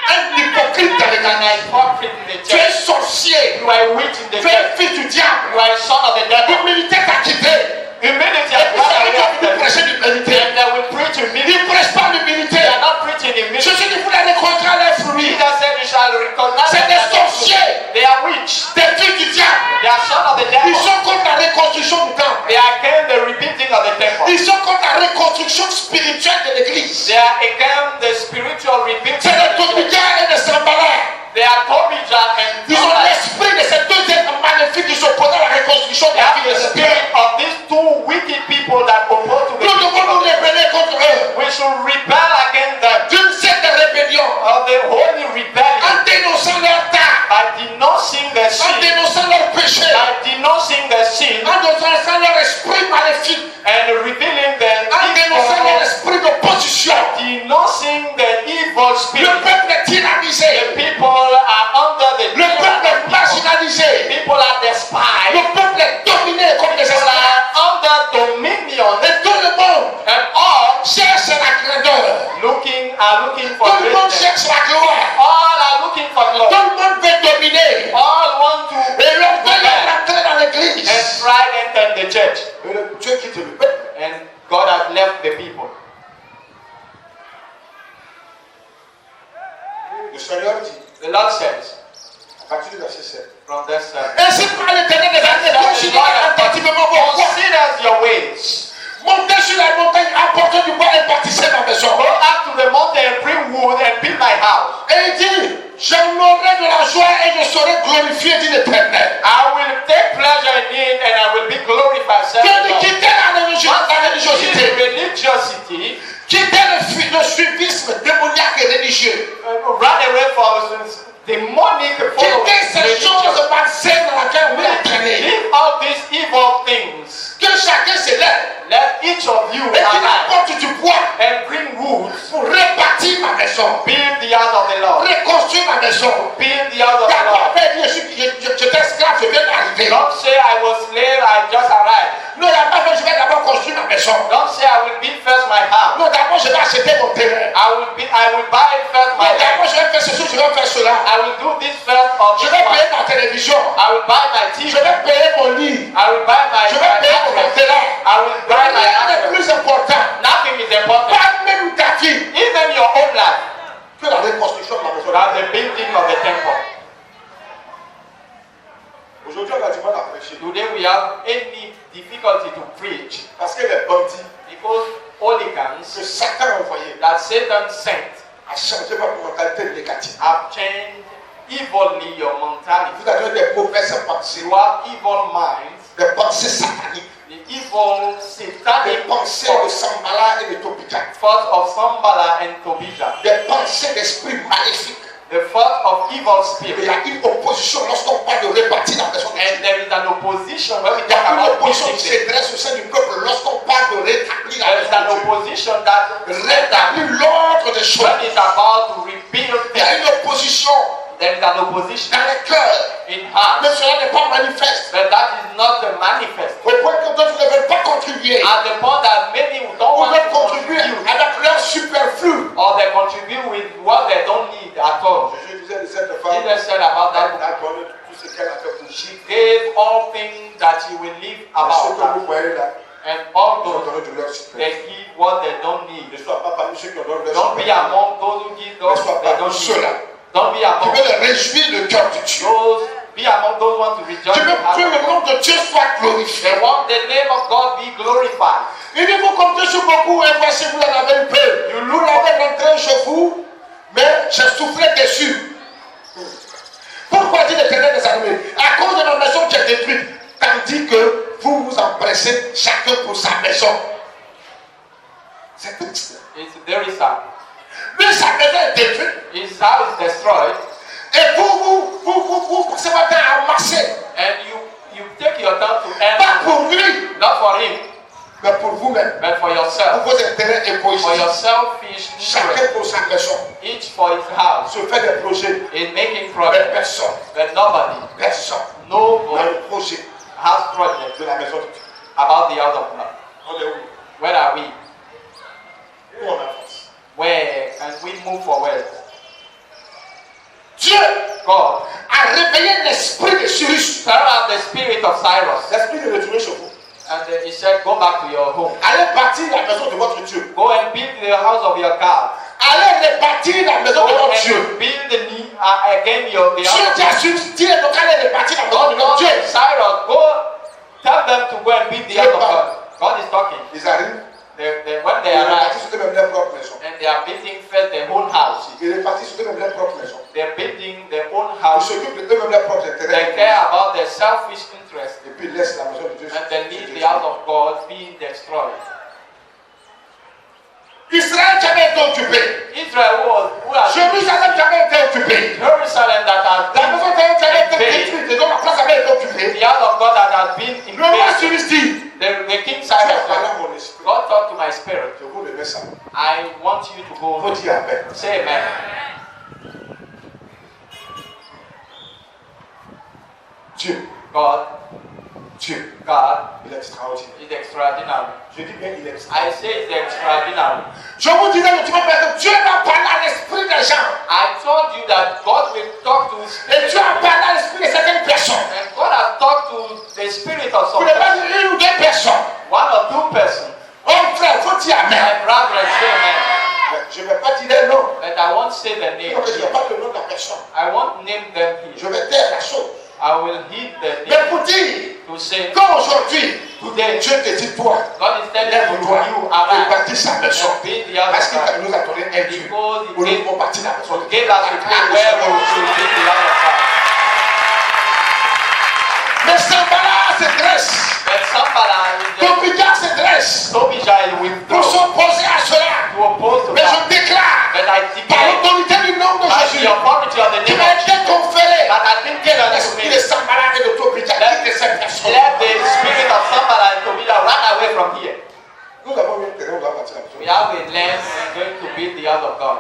un hypocrite dans And l'église. an hypocrite in the Tu es church. sorcier, You are a witch in the tu es church. fils du diable. You are a son of the devil. L'humilité t'a quitté. Humility Et has puis gone ça away veut after dire you. prêcher l'humilité. And they will preach humility. Ils ne prêchent pas l'humilité. They are not preaching humility. Jésus dit, vous les rencontrez à leurs fruits. Jesus said you shall recognize C'est them des as sorciers, they are witch. des fils du diable. They are son of the Ils devil. sont contre la reconstruction du temple. They are against the rebuilding of the temple. Ils sont contre la reconstruction spirituelle de l'église. They are against the spiritual rebuilding C'est of des the church. Tobijah et des Sambalat. They are Tobijah and Ils ont Sanballat. l'esprit de ces deux êtres maléfiques qui s'opposent à la reconstruction de They la have vie de the cette spirit terre. of these two wicked people that oppose to the Nous devons kingdom nous of the rebeller contre eux. We should rebel against them D'une certaine rébellion. of the holy rebellion En dénonçant leur tard. by denouncing the En sin, dénonçant leur péché. by denouncing the sin En dénonçant leur esprit maléfique. and revealing the En dénonçant leur evil, esprit d'opposition. denouncing the evil Le spirit. peuple est tyrannisé. The people are under the Le peuple est marginalisé. people are despised. Le peuple est dominé comme des People esclaves. are under dominion, Et tout le monde and all cherche la grandeur. are looking for Tout le monde greatness. cherche la gloire. All are looking for Tout glory. le monde veut dominer. All want to Et l'orgueil est rebel, rentré dans l'église. and pride entered the church, Et le Dieu quitte le peuple. and God has left the people. Le Seigneur dit, The Lord says à partir du verset 7. from this Ainsi parle l'Éternel des armées, considérez attentivement vos voies. consider your ways. Montez sur la montagne, apportez du bois et bâtissez ma maison. Go up to the mountain and bring wood and build my house. Et il dit, j'en aurai de la joie et je serai glorifié, dit l'Éternel. I will take pleasure in it and I will be glorified. says Que the de Lord. quitter la religiosité, Religiosity, quitter le suivisme démoniaque et religieux. run away from demonic Quitter ces choses following. malsaines dans laquelle on est entraîné. Leave all these evil things. Que chacun se lève Let each of you et qu'il arise apporte du bois and bring wood. pour rebâtir ma maison, Build the house of the Lord. reconstruire ma maison. Build the house of the Car Lord. tu as dit, j'étais esclave, je viens d'arriver. Don't say I was slave, I just arrived. Non, il n'a pas fait, je vais d'abord construire ma maison. Don't say I will build first my house. Non, d'abord, je vais acheter mon terrain. I will buy first my Mais d'abord, land. je vais faire ceci, je vais faire cela. I will do this first or Je this vais one. payer ma télévision. I will buy my TV. Je vais payer mon lit. I will buy my Je vais payer mon mattress. terrain. I will buy my Rien n'est mattress. plus important. Nothing is important. Pas même ta vie Even your own life. que la reconstruction de la maison. Than the building of the temple. Aujourd'hui, on a du mal à prêcher. Today we have any difficulty to preach Parce que les bandits because hooligans que Satan a envoyés that Satan sent a changé votre mentalité négative. have changed evilly your mentality. Vous avez des mauvaises pensées, You have evil minds, des pensées sataniques, the evil des satanic pensées de Sambala et de Tobita, thoughts of Sambala and Tobijah, des pensées d'esprit maléfique. the thought of evil Il y spirit. a une opposition lorsqu'on parle de répartir la maison de And Dieu. there is an opposition when we Il y a talk une about opposition qui discipline. se dresse au sein du peuple lorsqu'on parle de rétablir la There is maison an de Dieu. opposition that Rétablir l'ordre des choses. when it's about to rebuild Il y a things, une opposition there is an opposition dans les cœurs. in heart. Mais cela n'est pas manifeste. But that is not a manifest. Au point que d'autres ne veulent pas contribuer. At the point that many don't Ou want veulent to contribuer contribute, avec leur superflu. or they contribute with what they don't need at all. Je disais de cette femme, Jesus said about that elle a donné tout ce qu'elle a fait pour she Jésus. gave all things that she will live Ce about que that. vous voyez là, And all ils ont those donné de leur superflu. they give what they don't need. Ne sois pas parmi ceux qui ont donné leur Don't be superflu. among those who give those Ne sois they pas don't ceux-là need. Don't be qui among veulent réjouir le cœur de Dieu. those. Be among those who want to rejoice. Tu veux in que le heart. nom de Dieu soit glorifié. They want the name of God be glorified. Il dit, vous comptez sur beaucoup et voici vous en avez eu peu. Vous l'avez rentré chez vous, mais j'ai soufflé dessus. Pourquoi dit l'Éternel des armées? À cause de ma maison qui est détruite, tandis que vous vous empressez chacun pour sa maison. C'est triste. It's very sad. Mais sa maison est détruite. His house is destroyed, Et vous passez votre temps à amasser. and you take your time to Pas end, pour lui, not for him, mais pour vous-même. but for Pour yourself, vos intérêts for égoïstes. your selfish Chacun interest, pour sa maison. each for his house, Se fait des projets. in making Mais progress. personne, But nobody, personne n'a nobody le projet has project de la maison de Dieu. about the house of God. On est où? Where are we? Où on avance? Where can we move forward? Dieu God, a réveillé l'esprit de Cyrus. turn out the spirit of Cyrus. L'esprit de retourner chez vous. And he said, go back to your home. Allez bâtir la maison de votre Dieu. Go and build the house of your God. Allez rebâtir la maison de Go votre Dieu. and build again the Dieu house of dit à Cyrus, dis-les donc allez rebâtir la maison de God. notre Dieu. Cyrus, go tell them to go and build the house of God. God is talking. Ils arrivent. When they Ils arrive rebâtissent eux-mêmes leur propre maison. and they are building first their own house, Ils rebâtissent eux-mêmes leur propre maison. they're building their own Ils house. s'occupent d'eux-mêmes leurs propres They intérêts. care about their selfish interest, Et puis ils laissent la maison de Dieu. and they leave the house of God being destroyed. Israël qui avait été occupé. Israel who has Jérusalem qui avait été occupé. Jerusalem that has La maison been qui avait été invaded, détruite et dont la place avait été occupée. the house of God that has been Le roi invaded. Cyrus dit, The King tu Cyrus as parlé à said, mon esprit. God talked to my spirit. Je vous remets ça. I want you to go Faut dire Amen. say amen. Dieu, God, Dieu, God il est extraordinaire. is extraordinary. Je dis bien, il est I extraordinaire. say it's extraordinary. Je vous disais le dimanche que Dieu va parler à l'esprit des gens. I told you that God will talk to his Et spirit. Dieu a parlé à l'esprit de certaines personnes. And God has talked to the spirit of Vous some ne pas person, dire une ou deux personnes. one or two persons. Oh frère, faut dire Amen. My brethren say amen. Mais je ne vais pas dire les noms. But I won't say the name Donc je ne vais here. pas le nom de la personne. I won't name them Je here. vais taire la chose. I will heed the Mais name pour dire to say qu'aujourd'hui, today Dieu te dit toi, God is telling lève-toi you et arise bâtis sa maison. and build the house Parce of qu'il God. nous a donné un Dieu. Because Pour he nous pour bâtir la maison. gave us a place where we should build the house of God. Mais Sambala se dresse. But Sambala is the Tobija se dresse. Tobijah Pour withdraw s'opposer à cela. to oppose to Mais that. je déclare, But I par declare l'autorité du nom de by Jésus, the authority of the qui name m'a of été conféré, that has been given to l'esprit me, de Sambala et de Tobija quitte cette personne. let the spirit of Sambala and Tobijah run away from here. Nous avons eu un terrain, on doit bâtir la maison. We have a land and going to build the house of God.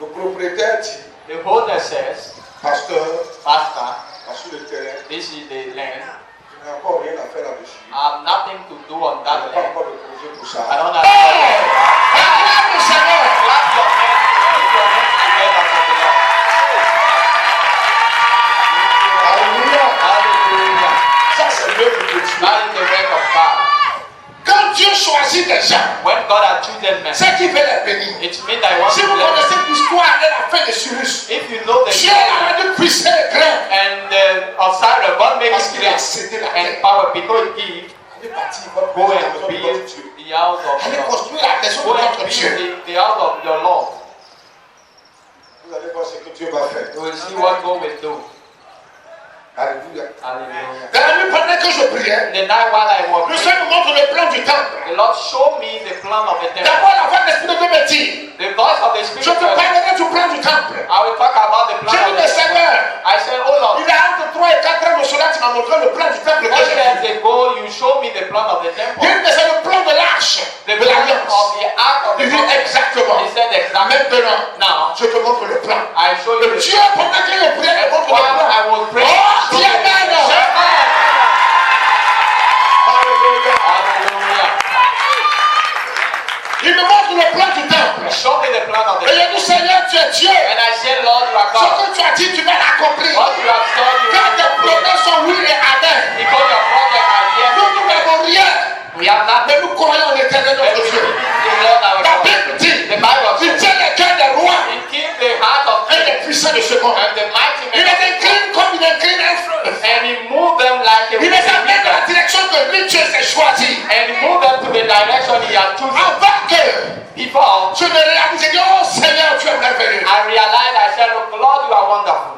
Le propriétaire dit, The owner says, pasteur, Pastor, sur le terrain, this is the land. je n'ai encore rien à faire là-dessus. I have nothing to do on Je that n'ai pas land. encore de projet pour I ça. don't choisi des gens, when God has chosen men, c'est qu'il veut les bénir. it means that He wants Si to vous bless them. connaissez l'histoire de la fin de Cyrus, If you know the Dieu a rendu puissant les grains and Osiris, God made parce it qu'il a great cédé la and terre. power because He Allez partir, votre go maison, la and maison de build votre Dieu. the house of Allez God. construire la maison Go de and votre Dieu. build the house of your Lord. Vous allez voir ce que Dieu va faire. You will see what God will do. Alléluia. Hallelujah. Dans la nuit, pendant que je priais, The night while I was le praying, Seigneur me montre le plan du temple. the Lord showed me the plan of the temple. D'abord, la voix de l'Esprit de Dieu me dit, The voice of the je Spirit. te parlerai du plan du temple. I will talk about the plan J'ai of dit, the mais temple. Seigneur, I said, oh Lord, il y a entre 3 et 4 ans de cela, tu m'as montré le plan du temple que 4 j'ai years vu. ago you showed me the plan of the temple. Il dit, mais c'est le plan de l'arche, The de plan l'alliance. of the ark of the Il dit covenant. exactement. He said exactly. Maintenant, Now, je te montre le plan. I show you Le the Dieu, pendant que je priais, me And montre le while I plan. was praying, Oh, dis amen. Alléluia. Hallelujah. Il me montre le plan du temple. Show me the plan of the Et il temple. dit, Seigneur, tu es Dieu. And I said, Lord, you are Ce God. que tu as dit, tu vas l'accomplir. What you have said, you Car will tes do. promesses sont oui et amen. Because your project are yet Nous, to nous be met. n'avons rien, We have not mais nous croyons en l'éternel but notre we Dieu. believe in the Lord our La God. Bible dit, The Bible il says, tient les cœurs des rois He keep the heart of et des kings puissants de ce monde. and the mighty Il men les of the incline comme il incline un fleuve. and He moved them like a Il les amène dans la river. direction que lui, Dieu s'est choisi. And He moved them to the direction He had chosen. Avant que Before, je ne réalise, j'ai dit, oh Seigneur, tu es merveilleux. I realized, I said, look, Lord, you are wonderful.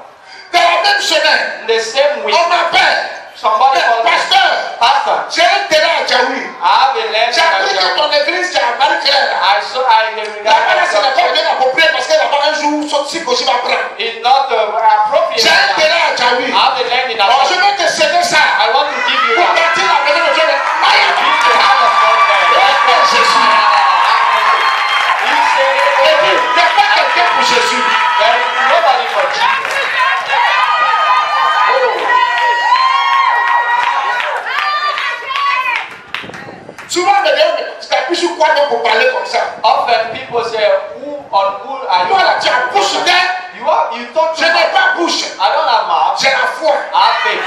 Dans la même semaine, In the same week, on m'appelle, somebody called me, pasteur, Pastor, j'ai un terrain à Djaoui. I have a land J'ai appris que in ton église, c'est à Marie-Claire. Là-bas, ce n'est pas bien approprié parce que là-bas, un jour, si possible, va prendre. It's not appropriate. J'ai un I terrain à Djaoui. have a land in Alors, je Africa. vais te céder ça I want to give you pour that. bâtir la maison de Dieu. Aïe, Give the heart of God there. Jésus. He said, Et puis, il n'y a pas quelqu'un pour Jésus. there is nobody for Jesus. Souvent, les gens tu appuies sur quoi donc pour parler comme ça? Often people say, who are you? Moi, là, tu as bouche d'air. You talk Je too n'ai much. pas bouche. I don't have mouth. J'ai la foi. I have faith.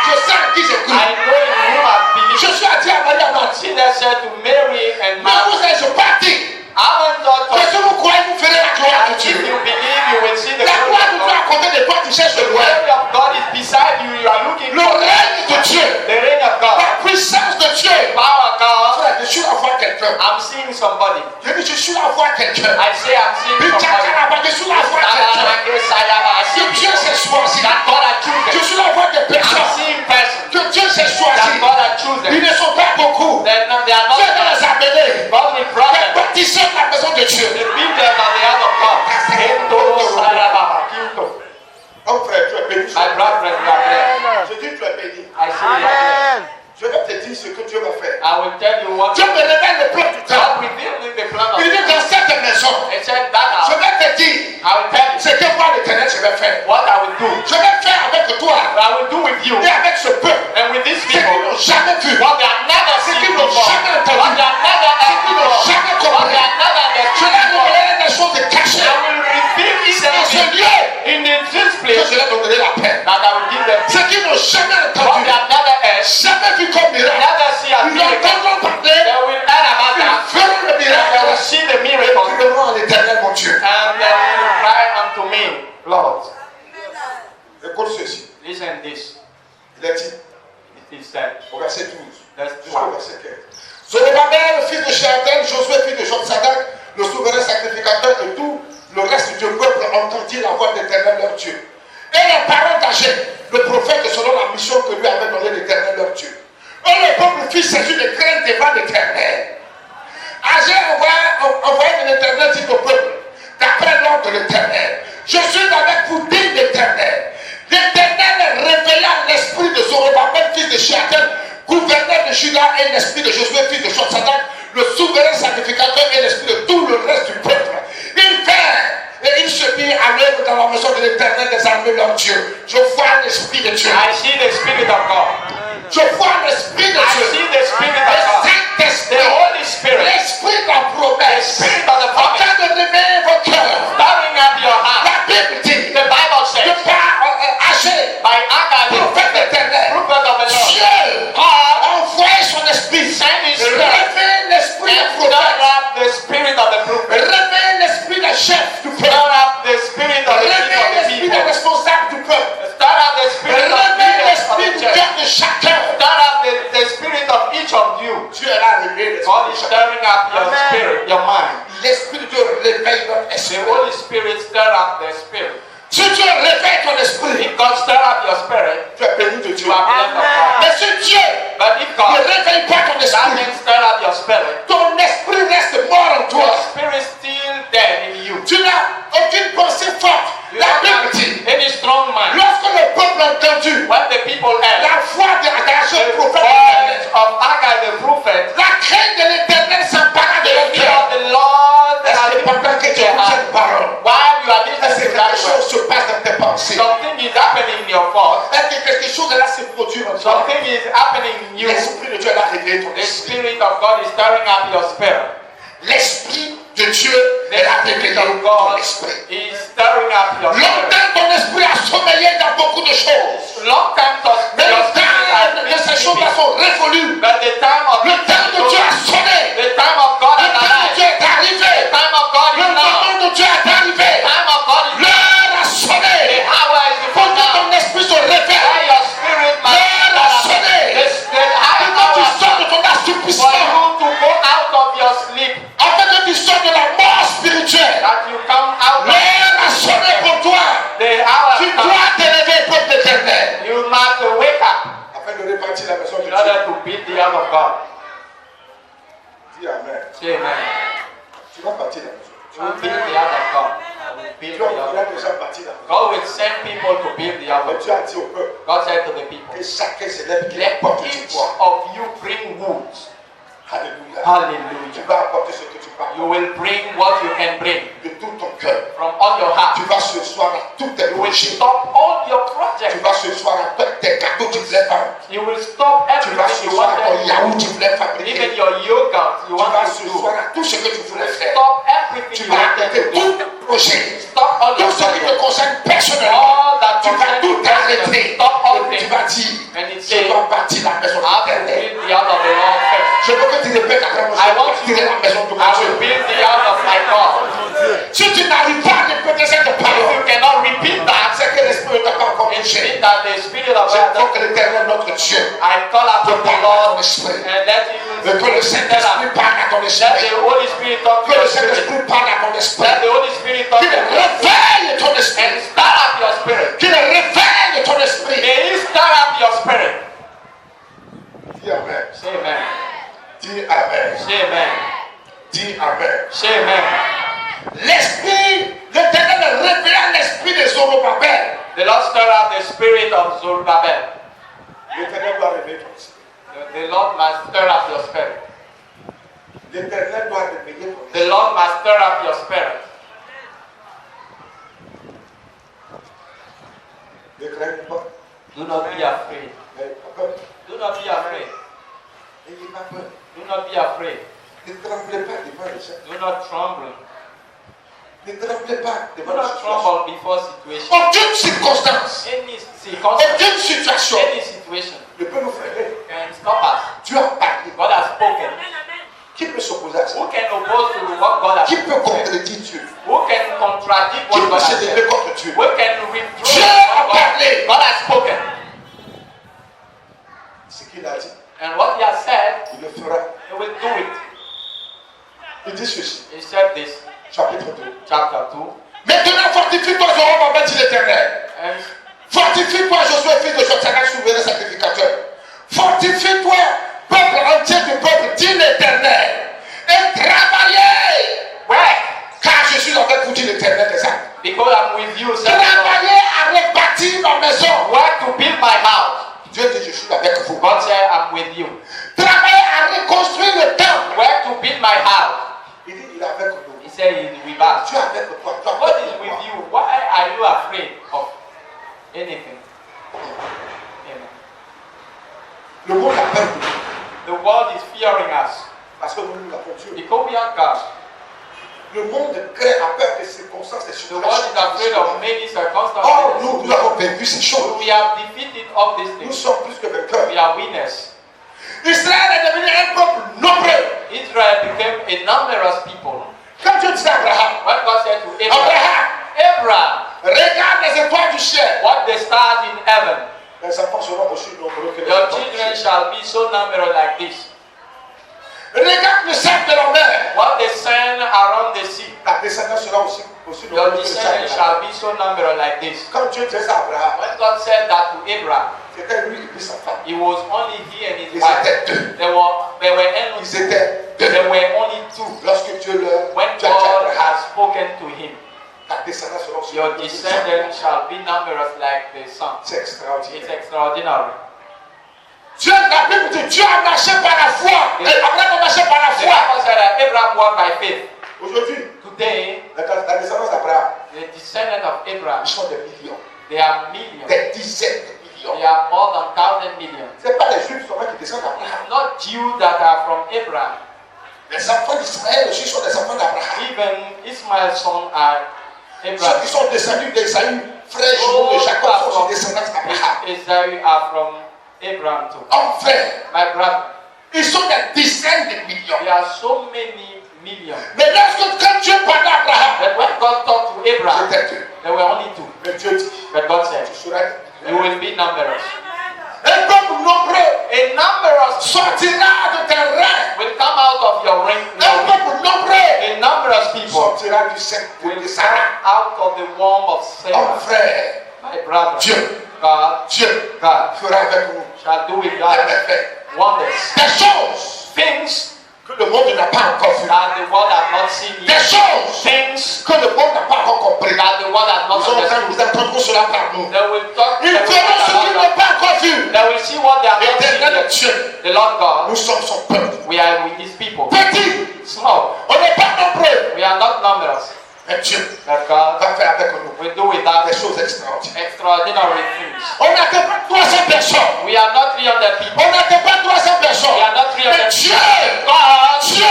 Je sais à qui j'écoute. I know in whom I believe. Je suis à dire à Marie Amante. Jesus said to Mary and Mais vous Martha, êtes, je partis. I haven't thought Que of si vous croyez, vous ferez la gloire de if Dieu. you believe, you will see the La glory gloire de of Dieu God. à côté de toi, tu cherches The le loin. glory of God is beside you. You are looking Le for règne de Dieu. the reign of God. La puissance de Dieu. Power of God. Frère, je suis là voir quelqu'un. I'm seeing somebody. Je dis, je suis là voir quelqu'un. I say I'm seeing Puis somebody. je suis là voir quelqu'un. Que Dieu s'est choisi. That God had Je chosen. suis là voir des I'm personnes. seeing persons Que Dieu s'est that choisi. God had Ils chosen. ne sont pas beaucoup. They are Dieu not va les amener. God will bring Des them. bâtisseurs de la maison de Dieu. The people on the house of God. Kento Sarababa. Kinto. Oh frère, tu es béni. My brethren, you are blessed. Je dis, tu es béni. I say you are blessed. Je vais te dire ce que Dieu va faire. I will tell you what Dieu me révèle le plan du temps. God revealed in the plan of Il dit God. dans cette maison, He said that je house. vais te dire I will tell you ce que moi l'éternel je vais faire. what I will do. Je vais faire avec toi I will do with you et avec ce peuple and with these ce qu'ils people n'ont jamais vu. what they have never Ce seen qu'ils before. n'ont jamais entendu. What they have never heard qu'ils n'ont before. jamais What compris. they have never Je understood vais before. révéler des choses cachées. I will reveal Dans them ce lieu, in this que place je vais donner la paix. that I will give them Ce qu'ils n'ont jamais what entendu, they have never heard, jamais vu comme miracle. never see a Ils miracle. entendront parler, They will hear about ils that. feront le And they will miracle. see the Ils miracle. crieront à l'éternel mon Dieu. And they will cry unto me, Lord. Écoute ceci. Listen this. Il a dit It is said. au verset 12 That's jusqu'au one. verset 15. Zorobabel, fils de Shealtiel, Josué, fils de Jotsadak, le souverain sacrificateur et tout le reste du peuple entendit la voix de l'Éternel leur Dieu. Et les paroles d'Agé, le prophète, selon la mission que lui avait donnée l'Éternel leur Dieu. Et le peuple fit saisir de crainte devant l'Éternel. Agé envoyé de l'Éternel dit au peuple, d'après l'ordre de l'Éternel, je suis avec vous, dit l'Éternel. L'Éternel réveilla l'esprit de Zorobabel, fils de Shealtiel, gouverneur de Juda, et l'esprit de Josué, fils de Jotsadak, le souverain sacrificateur, et l'esprit de tout le reste du peuple. Ils vinrent et ils se mirent à l'œuvre dans la maison de l'Éternel des armées, leur Dieu. Je vois l'esprit de Dieu. I see the Spirit of God. Je vois l'esprit de I Dieu. see the Spirit of Le God. Saint-Esprit, The Holy Spirit. l'esprit de la promesse, The Spirit of the en promise. train de réveiller vos cœurs. Stirring up your heart. La Bible dit, The Bible says, de par Agé, by Agag, prophète éternel, prophet of the Lord, Dieu God a envoyé son esprit, sent His Spirit réveille l'esprit stirring up your spirit, your mind. L'Esprit de Dieu réveille notre The esprit. Holy Spirit stir up the spirit. Si Dieu réveille ton esprit, If God stir up your spirit, tu es béni de Dieu. you are blessed of God. Mais si Dieu But if ne God réveille pas ton esprit, doesn't stir up your spirit, ton esprit reste mort en toi. your spirit is still dead in you. Tu n'as aucune pensée forte. You La don't Bible have dit, any strong mind. lorsque le peuple a entendu When the people heard la voix de Agage, the le prophète voice éternel, of Haggai the prophet, la crainte de l'éternel s'empara de the leur fear cœur. of the Lord Est-ce has que been pendant que tu their écoutes heart. cette parole, While you are est-ce listening que to that quelque word, chose se passe dans tes pensées? something is happening in your thoughts. Est-ce que quelque chose là se produit en toi? Something is happening in you. L'Esprit de Dieu a réveillé ton The esprit. Spirit of God is stirring up your spirit. L'Esprit de Dieu The a Spirit réveillé of ton God esprit. is stirring up your spirit. Longtemps ton esprit a sommeillé dans beaucoup de choses. Long time Mais your le spirit temps has de been ces choses-là sleeping. sont révolues. But the time of Le temps de Dieu a sonné. the time of God Le is temps de alive. Dieu est arrivé. The time of God Le is now. moment de Dieu est arrivé. The time of God is now. L'heure a The sonné. hour is Pour before que now. ton esprit se Why réveille. your spirit must L'heure a sonné. the Afin que tu hour sors de ton for assoupissement. you to go out of your sleep, Afin que tu sors de la mort spirituelle. that you come out of L'heure a sonné pour toi. the hour. Tu dois te lever, peuple éternel. You must wake up Afin de répartir la maison de in Dieu. order to build the house of God. Dis Amen. Say amen. Tu vas partir la maison. You will build the house of God. I will build Tu the house enverras of des God. gens partir la maison. God will send people to build the house Mais of Dieu God. a dit au peuple God said to the people, que chacun se lève qui let apporte du each bois. of you bring wood. Alléluia. Tu Hallelujah. vas apporter ce que tu peux You will bring what you can bring de tout ton cœur. from all your heart. Tu vas ce soir à tous tes You will projets. stop all your Tu projects. vas ce soir à tous tes cadeaux que tu voulais vendre. You will stop Tu vas ce everything you soir à ton wanted to yaourt do. que tu voulais Even fabriquer. your yogurt you Tu vas want ce to soir do. à tout ce que tu voulais faire. Stop everything Tu you vas wanted arrêter to tous do. tes projets. Stop all your Tout ce qui te projects. concerne personnellement. All that Tu vas concerns tout you personally. arrêter. Stop all Et tu things. vas dire, And it je says, dois bâtir la maison de I will l'éternel. build the house of the Lord first. Je veux que tu répètes après moi, I je want bâtirai you. la maison de mon I will Dieu. build the house of my God. Si tu n'arrives pas à répéter cette If parole, you cannot repeat that, c'est que l'Esprit ne t'a pas encore it touché. means that the Spirit of Je God. crois que l'Éternel, notre Dieu, I call upon the parle à Lord ton esprit. and let Et Him que le Saint-Esprit parle à ton let esprit. the Holy Spirit talk to Que le your spirit. Saint-Esprit parle à ton esprit. Let the Holy Spirit talk Qu'il to your spirit réveille ton and esprit. stir up your spirit. Qu'il réveille ton esprit. May He stir up your spirit. Dis Amen. Say amen. Dis Amen. Say amen. Dis Amen. Say amen. L'Esprit, l'Éternel réveilla l'esprit de Zorobabel. The Lord stir up the spirit of Zerubbabel. L'Éternel doit réveiller ton esprit. The Lord must stir up your spirit. L'Éternel doit réveiller ton The esprit. Lord must stir up your spirit. Ne craignez pas. Do not be afraid. N'ayez pas peur. Do not be afraid. N'ayez pas peur. Do not be afraid. Ne tremblez pas devant les gens. Do not tremble. Ne tremblez pas Do devant les not situations. tremble before situation. Aucune circonstance, Any circumstance, aucune situation any situation ne peut nous freiner. can stop us. Dieu a parlé. God has spoken. Qui peut s'opposer à ça? Who can oppose to what God has Qui peut said? contredire Dieu? Who can contradict Qui what peut God se has lever said? contre Dieu? Who can withdraw Dieu a what parlé. God has spoken? Ce qu'il a dit, And what He has said, il le fera. He will do it. Il dit ceci, He said this, chapitre 2. chapter 2. Maintenant, fortifie-toi, Zorobabel, dit l'Éternel. And Fortifie-toi, Josué, fils de Josadak, souverain sacrificateur. Fortifie-toi, peuple entier du peuple, dit l'Éternel. Et travaillez, work, car je suis avec vous, dit l'Éternel des armes. because I'm with you, said the Lord. Travaillez à rebâtir ma maison. Work to build my house. Dieu dit, je suis avec vous. God said, I'm with you. Travaillez à reconstruire le temple. Work to build my house. Il dit, il est avec nous. He said, He's with us. Dieu est avec toi. Dieu est God avec is with toi. you. Why are you afraid of anything? Amen. Le monde a peur de nous. The world is fearing us Parce que nous avons Dieu. because we are God. Le monde crée à peur des circonstances, des The world is afraid situations. of many circumstances. Or, nous avons vaincu ces choses. We have defeated all these Nous things. sommes plus que vainqueurs. We are winners. Israël est devenu un peuple nombreux. Israel became a numerous people. Quand Dieu disait à Abraham, What God said to Abraham, Abraham, Abraham, regarde les étoiles du ciel. what the stars in heaven, Les enfants seront aussi nombreux que les your étoiles du children ciel. shall be so numerous like this. Regarde le sable de la mer. What the sand around the sea. Ta descendance sera aussi Your nombreuse que le sable descendants de la mer. shall be so numerous like this. Quand Dieu disait ça à Abraham, When God said that to Abraham, c'était lui et puis sa femme. it was only he and his Ils wife. étaient deux. There were only Ils étaient deux. there were only two. Lorsque Dieu leur When Dieu a dit à God Abraham, has spoken to him, ta descendance sera aussi your nombreuse que le sable de la mer. descendants shall be numerous like the sun. C'est extraordinaire. It's extraordinary. Dieu, la Bible dit, Dieu a marché par la foi. Et Abraham a marché par la The foi. Bible said that Abraham walked by faith. Aujourd'hui, Today, la descendance d'Abraham, the descendants of Abraham, ils sont des millions, they are millions. des dizaines de millions. They are more than 1,000 millions. Ce n'est pas les Juifs seulement qui descendent d'Abraham. It's not Jews that are from Abraham. Les enfants d'Israël aussi sont des enfants d'Abraham. Even Ismail's sons are Ceux Abraham. qui sont descendus d'Esaü, frères jumeaux de Jacob, sont aussi descendants d'Abraham. Esau are from Abraham too. Hommes frères, My brother, ils sont des dizaines de millions. there are so many millions. Mais lorsque quand Dieu parlait à Abraham, But when God talked to Abraham, c'était deux. there were only two. Mais Dieu dit, But God said, tu seras you will be numerous. un peuple nombreux A numerous sortira de tes reins. will come out of your ring. Un peuple nombreux A numerous people sortira du sein will de come Sarah. out of the womb of Hommes Sarah. frères, My brother, Dieu, God fera avec nous shall do with des God merveilles. wonders. Des choses Things que le monde n'a pas encore vues. that the world has not seen Des yet. choses Things que le monde n'a pas encore compris. that the world has not understood. Nous entendrons cela par nous. They will talk. Ils verront ce qu'ils n'ont pas encore vu. They will see what they have not seen L'éternel yet. Dieu, The Lord God, nous sommes son peuple. we are with His people. Petit, Small, on n'est pas nombreux. we are not numerous. Mais Dieu But God va faire avec nous will do with us des choses extraordinaires. extraordinary things. On n'atteint pas 300 personnes. We are not 300 people. On n'atteint pas 300 personnes. We are not 300 Mais people. Dieu, God Dieu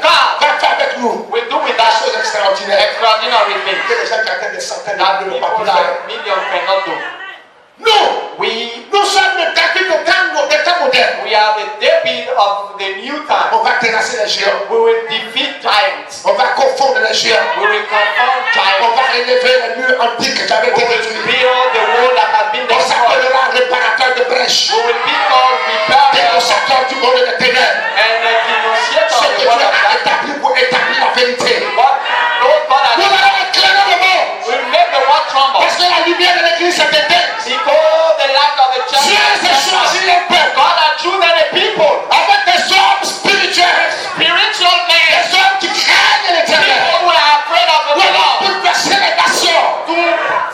va faire avec nous will do with des us choses extraordinaires. extraordinary Que things les gens qui atteignent des centaines de that millions n'ont pas people pu faire. that millions cannot do. Nous, nous sommes le David des temps modernes. We are the David of the new time. On va terrasser les géants. We will defeat giants. On va confondre les géants. We will confront On giants. va élever les murs antiques qui avaient We été will détruits. build the wall that has been On destroyed. s'appellera réparateur de brèches. We will be called repairers Dénonçateur du monde des ténèbres. and denunciator Ce of que the Dieu word of a God. établi pour établir la vérité. What Lord God Nous has allons éclairer le monde. we will make the world tremble. Parce que la lumière de l'église est éteinte. Because the light of the church Dieu s'est choisi un peuple God has chosen a people, avec des hommes spirituels. spiritual men, Des hommes qui craignent l'éternel. people who are afraid of the Nous allons Lord, bouleverser les nations.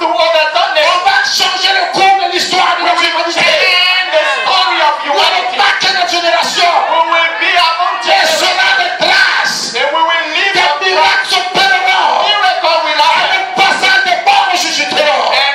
to overturn On va changer le cours de l'histoire de notre humanité. the story of Nous allons humanity. marquer notre génération. We will be among Et generations, cela des traces. and we will live Des a miracles s'opéreront. miracle will happen, Avec passage des morts ressusciteront. and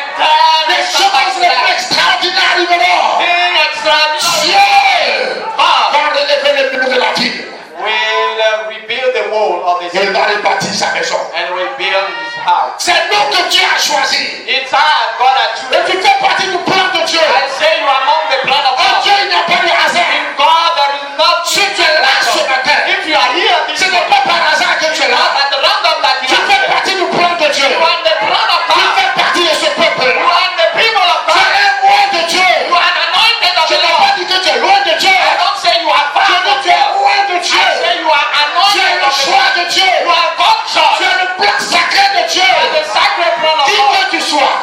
Des choses les plus extraordinaires arriveront. thing extraordinary Dieu God va relever les murs de la ville. will rebuild the wall of the Il city va rebâtir sa maison. and will build his house. C'est nous que Dieu a choisi. It's hard, God has Et chosen. tu fais partie du plan de Dieu. I say you are among the plan of En God. Dieu, il n'y a pas de hasard. In God, there is not Si tu es là ce matin, If you are here this ce n'est pas par hasard que tu es là. at the random that you Tu are fais here, partie du plan de Dieu. you are in the plan of Tu God. fais partie de ce peuple. You are in the people of Tu God. es un loin de Dieu. You are an anointed of Je the n'ai pas Lord. dit que tu es loin de Dieu. I don't say you are Je far dis from que tu es God. loin de I Dieu. say you are Tu es anointed le of the choix Lord. de Dieu. You are God's Tu choice. es le plan sacré de Dieu. You are the sacred plan of Qui God. que tu sois,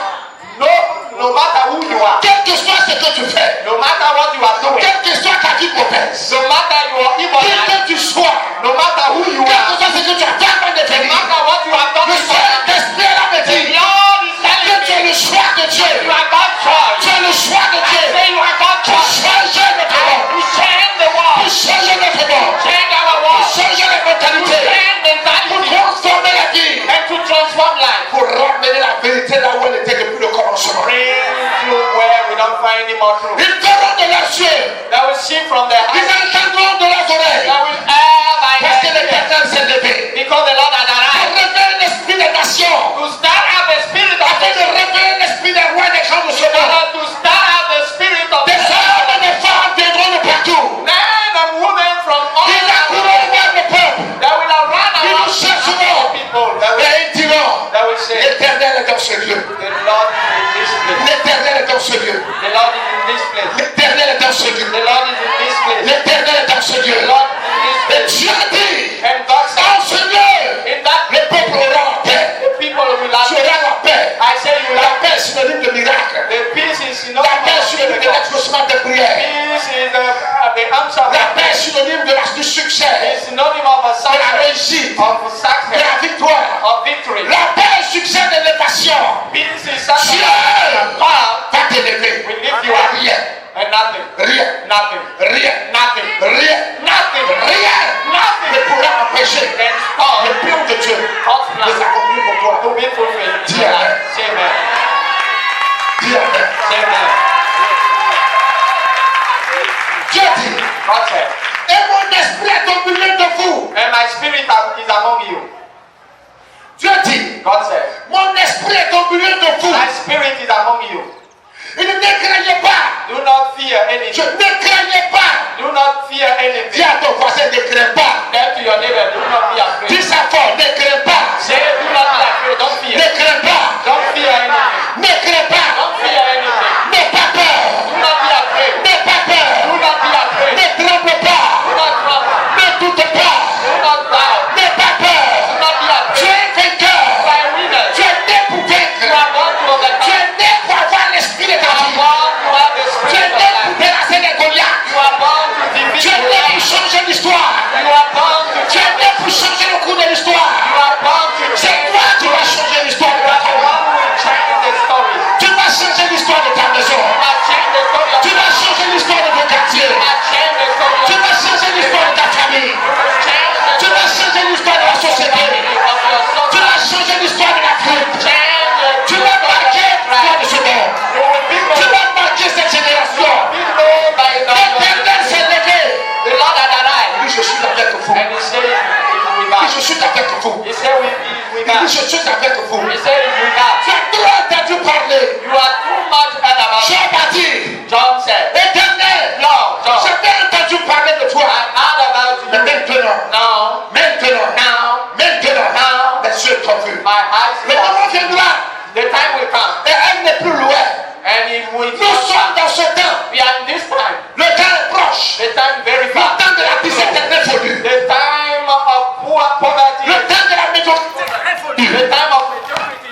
No matter who you are, quel que soit ce que tu fais, no matter what you are doing, quelle que soit ta vie mauvaise, no matter your evil qui life, que tu sois, no matter who you quel que are, soit ce que tu as fait avant de no venir, matter what you have done le before, Saint-Esprit est là me the dit Lord is que telling tu es me le choix de Dieu. you are God's choice. Tu es le choix de I Dieu. say you are God's Pour choice. changer notre monde. We change the world, Pour changer notre monde. change our Pour world, changer les to mentalités. change Pour mentality, transformer la vie. and to transform life. Pour ramener la vérité là où elle était depuis le commencement. Bring truth where we don't find any more truth. Ils verront de leurs yeux. That will see from their Ils eyes, entendront de leurs oreilles. that will air by Parce que their ears. l'Éternel s'est levé. Because the Lord has Pour arrived révéler l'esprit des nations. to start up the spirit of Afin de révéler l'esprit des rois et des grands de ce monde. to start up the spirit of Des hommes et des femmes viendront de partout. men and women from all Ils accourront over vers le peuple. that will run Ils around nous chercheront. people Et ils diront, that will say, l'Éternel est dans ce lieu. the Lord is in this place. L'Éternel est dans ce lieu. The Lord is in this place. L'Éternel est dans ce lieu. The Lord is in this place. L'Éternel est dans ce lieu. The Lord is in this Et place. réussite, of de success, la victoire. of victory. La paix est succès de l'élévation. Peace is success. Dieu God va t'élever. will lift you up. Rien, And nothing. rien, Nothing. rien, Nothing. rien, Nothing. rien ne Nothing. pourra empêcher Can stop le plan de Dieu God's de plan s'accomplir pour toi. to be fulfilled. Dis amen. Say amen. Dis amen. Say amen. Dieu dit, God said, et mon esprit est au milieu de vous. and my spirit is among you. Dieu dit, God said, mon esprit est au milieu de vous. my spirit is among you. Et ne craignez pas. Do not fear Je anything. ne craignez pas. Do not fear Dis anything. à ton voisin, ne crains pas. Tell to your neighbor, do not be afraid. Dis ça fort, ne crains pas. Say, do not be afraid. Don't Ne fear. crains pas. Don't fear anything. Ne crains pas. Don't fear anything. N'aie pas peur. Do not be afraid. N'aie pas Do peur. not be afraid. Ne tremble pas. Do not trouble. Ne doute pas. Do not doubt. N'aie pas Do peur. not be Tu afraid. es vainqueur. You are a winner. Tu es né pour You vaincre. are born to Tu overcome. es né pour avoir l'esprit de You ta are vie. born to have the Tu es spirit of né pour life. terrasser les Goliaths. You are born to defeat Tu es the né pour life. changer l'histoire. You are born to Tu es change. né pour changer le cours de l'histoire. You are born to C'est change. toi qui vas changer l'histoire de You ta are the famille. one who will change the story. Tu vas changer l'histoire de ta maison. You must change the story of Tu vas changer l'histoire de ton quartier. You must change the story Tu of vas changer l'histoire de ta famille. You must change the Tu vas changer l'histoire de la société. story of your soul. Tu vas changer l'histoire de l'Afrique. Change the Tu vas marquer l'histoire de ce monde. You will be Tu known. vas marquer cette génération. Be known by the L'Éternel s'est levé. The Lord had arrived. Il dit, je suis avec vous. And he said, Il "Is with dit, us." je suis avec vous. He said, "We is with Il dit, us." je suis avec vous. He said, "Is with us." Tu as trop entendu parler. You are too much heard about it. Job a dit, John said, Éternel, Lord, John, j'avais entendu parler de toi. I heard about Mais you. maintenant, Now, maintenant, les yeux t'ont vu. my eyes Le moment viendra The time will come. et elle n'est plus loin. And it will Nous sommes dans ce temps. We are in this time. Le temps est proche. The time very Le fast. temps de la disette est révolu. The time of poverty. Le temps de la médiocrité est The révolu. time of mediocrity.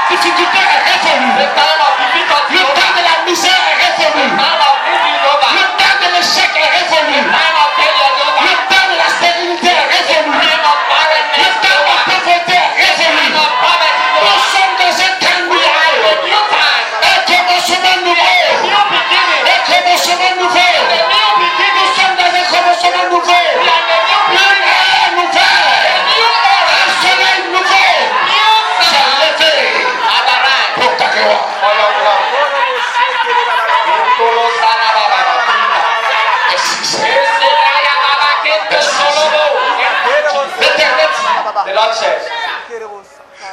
Difficulté est révolue. The time of difficulty. Le temps de la misère est The révolu. time of misery is over. Le temps de l'échec est révolu. The time of failure is over. Le temps de la stérilité est The révolu. time of Le barrenness is temps de la over. pauvreté est The time révolu. of poverty is Nous over. sommes dans un temps We are in a nouveau. new time. Un commencement nouveau. A new beginning. Un commencement nouveau. A new beginning. Nous sommes dans un commencement nouveau. We are in a new Une beginning. ère nouvelle. A new era. Un soleil nouveau. New C'est sun levé has arrived pour ta gloire. for your glory. Intolo sarababa. Merci. Eserayababa kente solobo. L'Éternel dit, The Lord says,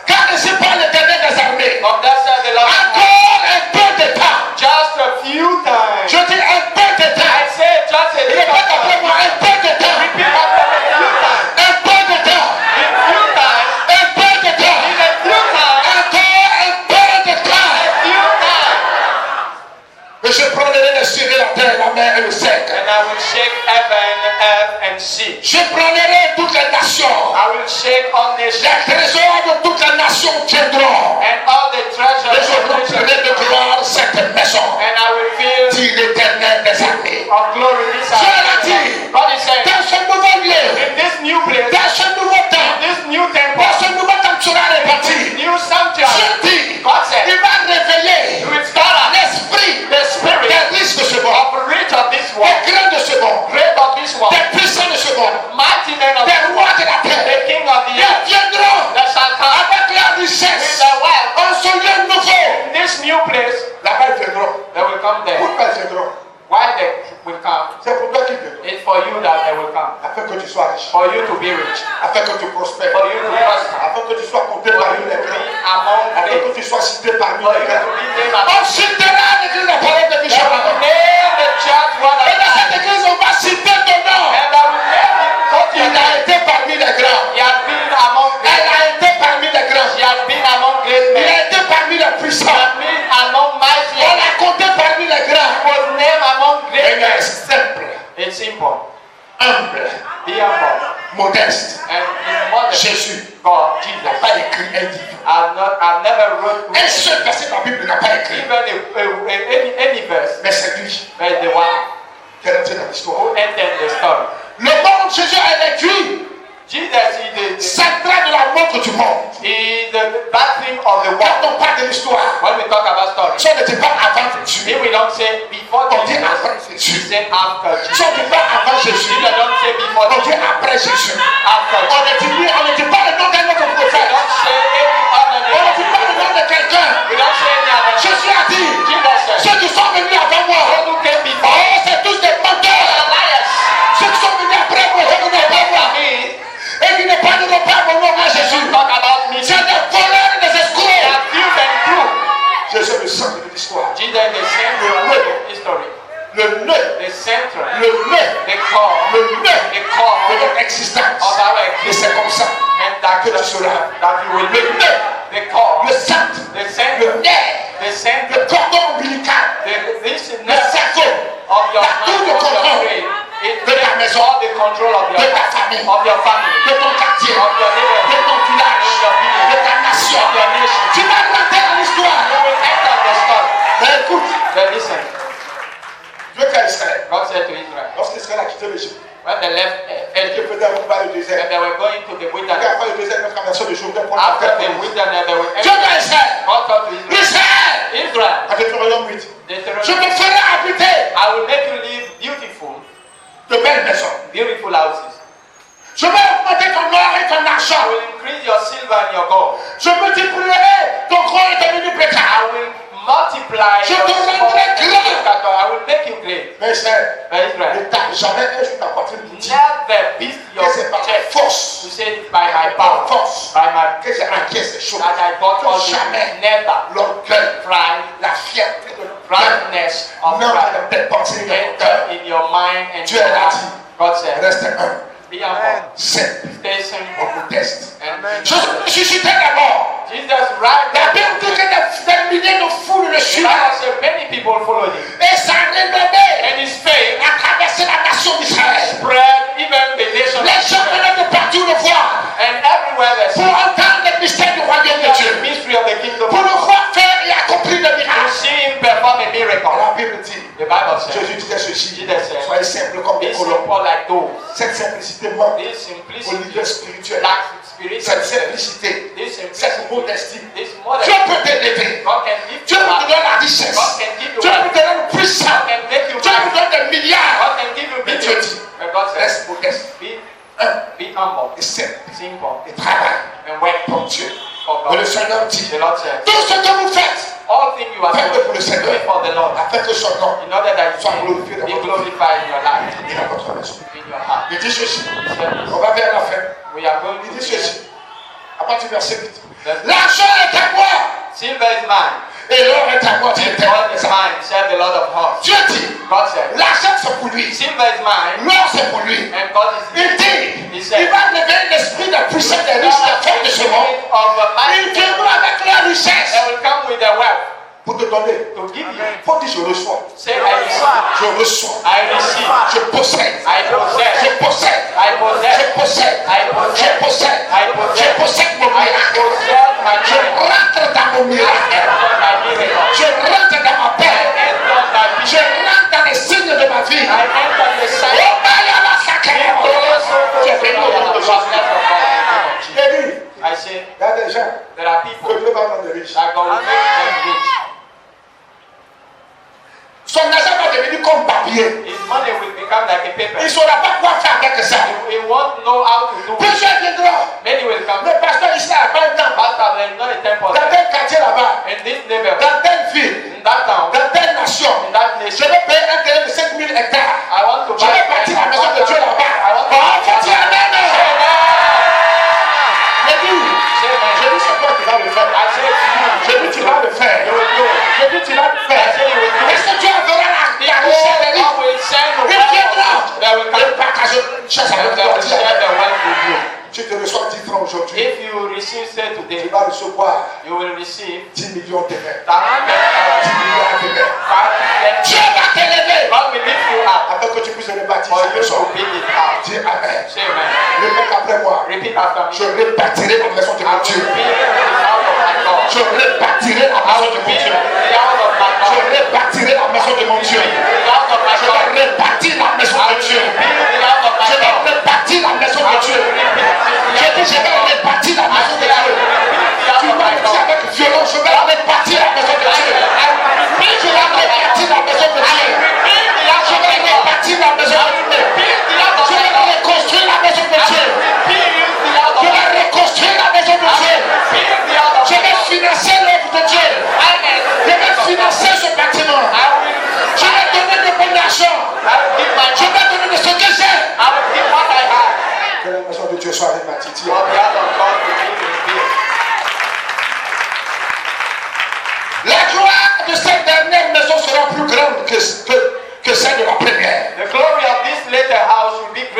car ainsi parle l'Éternel des armées. of that said the Lord, Encore un peu de temps. just a few times. Je dis un peu de I temps. say just a little Répète après time. moi, un peu de temps. Repeat after me, a few times. Un peu de temps. In few times. Un peu de temps. In a few times. Encore un peu de temps. Few times. Et je prendrai les cieux et la terre, la mer et le sec. And I will shake heaven, earth, and sea. Je prendrai toutes les nations. I will shake all nations. Les trésors de toutes les nations viendront. And all the Et treasures je of nations. remplirai de gloire cette maison. And I will fill Dit l'Éternel des armées. of glory this Dieu l'a house. dit. God is saying, Dans ce nouveau lieu, in this new place, dans ce nouveau temps, in this new temple, dans ce nouveau temps tu seras réparti. new sanctuary, Dieu dit, God said, il va réveiller you will start up l'esprit the spirit des riches de ce monde, of rich of this world, des grands de ce monde, great of this world, des puissants de ce monde, mighty men of des this rois world, de la terre. the king of the Ils earth, viendront that shall come avec leur with richesse the wealth. en ce lieu nouveau. In this new place, Là-bas, ils viendront. they will come there. Pourquoi ils viendront? Why they will come? C'est pour toi qu'ils viendront. It's for you that they will come. Afin que tu sois riche. For you to be rich. Afin que tu prospères. For you to prosper. Afin que tu sois compté For parmi you les to be grands. among Afin great. que tu sois cité parmi For les you to grands. be named On among. citera l'église la parole de They Bishop will Adam. name the church one Et dans of cette église, on va citer ton nom. And I will name it. What Il a été parmi les grands. He has been among Elle great. a été parmi les grands. He has been among great Il men. a été parmi les He puissants. has been among mighty On men. l'a compté parmi les He grands. was named among great Elle est men. simple, It's simple. humble, Be humble. modeste. And in modest Jésus God, n'a Jesus, pas écrit un livre. I never wrote Un seul verset de la Bible n'a pas écrit. even any verse, Mais c'est lui. but the one qui est rentré dans l'histoire. who entered the story. Le monde, Jésus a réduit Jesus is the central de la montre du monde. battery of the Quand world. on parle de l'histoire, When we talk about story, si on ne dit pas avant Jésus, if we don't say before on dit Jesus, après we Jésus. say after Si Jesus. on ne dit pas avant If Jésus, we don't say before on dit Jesus, après Jésus. after On Jesus. ne dit pas le nom d'un autre We prophète. don't say any other On ne dit pas le name. nom de quelqu'un. We don't say any other name. Jésus a dit, Jesus said, ceux qui sont venus avant moi, those who came before oh, c'est tous des menteurs. are liars. Ceux qui sont venus après moi, ils ne pas moi. Et qui ne parleront pas mon nom à Jésus. Talk about me. C'est des voleurs et des They escrocs. are thieves and true. Jésus est le centre de l'histoire. Jesus is the center of the history. Le nœud, The center, le nœud, the core, le nœud the core de notre existence. of our Et existence. c'est comme ça And that que tu seras. that you will Le be. nœud, The core, le centre, the le center, nerf, the center, le cordon ombilical, this le cerveau, of your la tour mind, de of your contrôle brain. It de ta takes maison, all the control of de ta famille, your family, de ton quartier, of your de neighborhood, ton village, de ta nation. of your nation. Tu vas rentrer dans l'histoire. You will enter the story. Mais écoute, Then listen, Dieu qu'a Israël. God said to Israel, Lorsqu'Israël a quitté l'Égypte, when they left Dieu Egypt, faisait un combat le désert. and they were going to the Et wilderness, après le désert, notre nation de Jourdain pour after la the terre. wilderness, they were Dieu qu'a Israël. God told to Israel, Israël. Israel, À Deutéronome 8. Je Deuteronomy, te ferai habiter I will make you live beautiful, de belles maisons. beautiful houses. Je vais augmenter ton or et ton I argent. will increase your silver and your gold. Je multiplierai ton gros et ton mini pétard. I will multiply Je your te small rendrai and grand. big cattle. I will make you great. Mais Israël, But Israel, ne tape jamais un jour ta poitrine pour dire never beat your que c'est par chest force, to say it's by my par power, force, by my que j'ai acquis ces choses. that I got all this. Jamais Never l'orgueil, pride, la fierté de l'orgueil proudness of n'entre pride dans tes pensées et dans ton cœur. enter in your mind and Dieu your l'a heart. dit. God said, Reste humble, be humble, simple, stay simple, modeste. and Je suis ressuscité d'abord. Jesus right La there. Bible dit que des milliers de foules le The suivaient. Bible said many people followed him, Et sa renommée and his fame a traversé la nation d'Israël. spread even the nation. Les gens venaient de partout le voir And everywhere they pour see entendre le mystère du royaume de the Dieu. mystery of the kingdom, Pour le voir faire et accomplir le to miracle. see him perform a miracle. La Bible dit, The Bible says, Jésus disait ceci, Jesus said, soyez simples comme des be colons. simple like those. Cette simplicité manque This au simplicity leader spirituel. lacks Cette spirituality. simplicité, This cette simplicity, modestie. this Dieu modesty. peut t'élever. God can give Dieu you peut te life. donner la richesse. God can give you Dieu peut wealth. te donner le puissant. God can make you Dieu peut te mighty. donner des milliards. God can give you Mais Dieu billions. dit, But God says, reste modeste, be humble, et simple, simple, et travaille and wait pour Dieu. for Et le God. Seigneur dit, The Lord says, tout ce que vous faites, all things you are faites-le pour doing, le do Seigneur, it for the Lord, afin que son nom in order that soit you glorifié may dans be votre vie glorified in your life, et dans votre maison. in your heart. Il dit ceci, He said this. on va vers la fin. We are going Il to dit see ceci, à partir du verset 8. that L'argent est à moi silver is mine, et l'or est à moi, dit and l'Éternel. gold is mine, said the Lord of hosts. Dieu dit, God said, l'argent c'est pour lui, silver is mine, l'or c'est pour lui. and God is Il his. dit, He il said, va lever l'esprit des puissants des riches des forts de ce monde. Ils viendront avec leur richesse They will come with their wealth pour te donner. to give you. Il faut dire je reçois, Say, I receive, je reçois, I receive, je possède, I je possess, possède, I je possess, possède, I je possess, possède, I je possess, possède mon I miracle. possess my Je miracle. rentre dans mon I miracle. enter my miracle. Je rentre dans ma I paix. enter my Je vision. rentre dans les signes de ma vie. I enter the sign. Oh, Bayala Sakaya. J'ai béni au nom de Jésus. J'ai dit, I say, il y a des gens there are que people Dieu va rendre riches. that God will make them rich. Son argent va devenir comme papier. His money will become like a paper. Il ne saura pas quoi faire avec ça. He won't know how to do it. Plusieurs viendront. Many will come. Le pasteur ici n'a pas un temps. Pastor, there is not a temple Dans there. tel quartier là-bas, In this neighborhood, dans telle ville, in that town, dans telle nation, in that je nation, vais payer un terrain de 5000 hectares. I want to Je buy vais bâtir la maison de Dieu là-bas. I want to Oh, faut dire Amen. Amen. J'ai dit, Say amen. j'ai dit c'est toi qui vas le faire. I say to you, J'ai dit tu vas le faire. you will do it. J'ai dit tu vas le faire. I say you will do it. Est-ce que tu enverras la richesse des riches? God will send the Il wealth. viendra. They will Il come. partage une chasse They avec will toi. share the wealth with you. Tu te reçois 10 francs aujourd'hui. If you receive say Tu today, vas recevoir you will receive 10 millions demain. 10 10,000. milliards demain. Dieu va t'élever God will lift you up afin que tu puisses rebâtir for sa you maison. to build it out. Dis Amen. Say amen. Répète après moi. Repeat after Je me. rebâtirai la maison de I mon will Dieu. build the house of my God. Je rebâtirai la I maison will de mon build Dieu. the house of my Je God. rebâtirai la maison de mon Dieu. The house of my Je God. vais rebâtir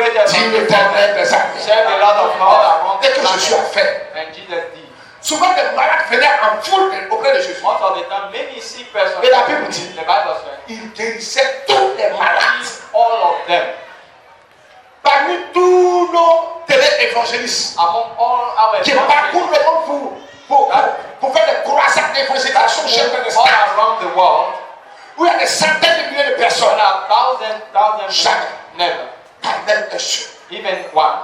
waited Dit on the l'Éternel prophet. des armées. Said the Lord of God around Dès the que je suis à planet. faire, And Jesus did. souvent des malades venaient en foule auprès de Jésus. Most of the time, many sick persons. Et la Bible dit, The Bible says, il guérissait tous les malades. all of them. Parmi tous nos télé-évangélistes Among all our qui parcourent le monde pour faire des croisades d'évangélisation chez les all around the world, où il y a des centaines de milliers de personnes. there are thousands, Jamais. never, Quand même un jour, even one,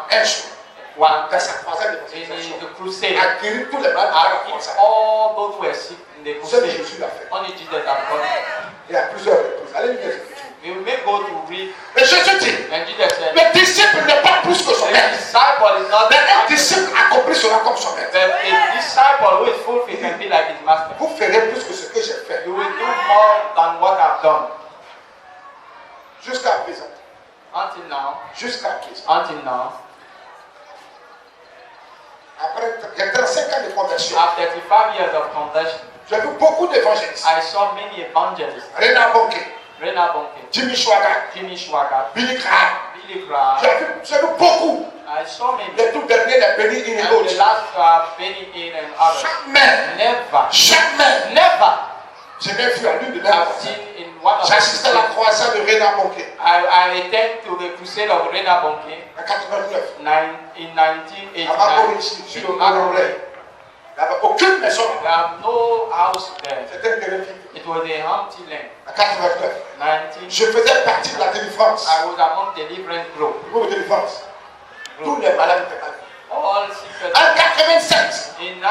dans sa croisade in d'évangélisation, the crusade, a guéri tous les malades de la croisade. all those who were sick in the Seul crusade, Jésus l'a fait. only Jesus has done it. Il y a plusieurs reprises. Allez lire les Écritures. We may go to read, Et Jésus dit, and Jesus said, le disciple n'est pas plus que son the maître. disciple is not Mais un the disciple accompli sera comme son maître. But a disciple who is fulfilled can be like his master. Vous ferez plus que ce que j'ai fait. You will do more than what I've done. Jusqu'à présent. Until now, Jusqu'à présent. until now, Après 35 ans de conversion, after 35 years of conversion, j'ai vu beaucoup d'évangélistes. I saw many evangelists. Rena Bonke, Rena Bonke, Jimmy Swaggart, Jimmy Swaggart, Billy Graham. Billy Graham. J'ai vu beaucoup. I saw many. Les tout derniers, les Benny in And and the out. last Benny Hinn and others. Jamais, Never, jamais, never. je n'ai vu à l'une de I've leurs. seen in one of the J'assistais à la croisade de Rena Bonke I attended to the crusade of Rena Bonke en 89. in À 1989. Makovici, sur le Marorais. Il n'y avait aucune maison. There was no house there. C'était un terrain vide. It was a empty land. En 89. 19. Je faisais partie de la délivrance. I was among the deliverance group. Le groupe de délivrance. Tous les malades étaient malades. All sick En persons. 87, In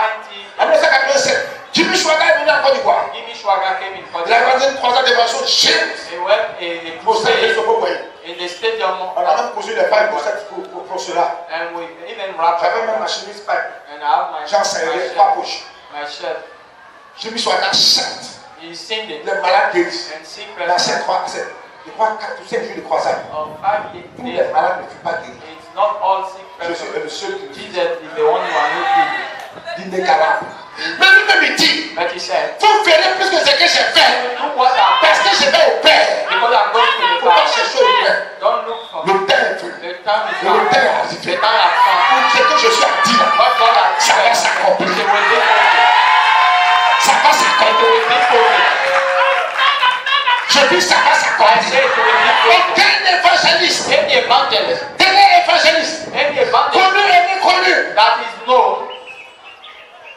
en 1987, Jimmy Swaggart est venu en Côte d'Ivoire. Jimmy Swaggart came in Il a Côte organisé une croisade d'évangélisation chez They went a au stade de crusade Sokoboye. in the stadium On a même cousu des pailles pour cela. and we even wrapped J'avais même up. ma chemise paille. And I have my Jean Saint-Hélène, trois poches. shirt. Jimmy Swaggart chante. He singing Les malades guérissent. and sick Dans ces persons. trois, je crois 4 ou 5 jours de croisade. Of 5 Tous les days. malades ne furent pas guéris. It's not all sick Je suis persons. le seul qui Jesus is the only one who did l'inégalable. Mais lui-même il dit, it. But he said, vous ferez plus que ce que j'ai fait. do what I've Parce que je vais au Père. because I'm going to Il ne the faut pas Father. chercher au loin. Don't look for Le temps est venu. the time is Le come. temps est The arrivé. time has come. Ce que je suis à dire, What God has ça va said, s'accomplir. it will be fulfilled. Ça va It s'accomplir. will be fulfilled. Je dis ça va I s'accomplir. say it will be fulfilled. Aucun évangéliste, Any evangelist, télé-évangéliste, any evangelist connu et méconnu, that is known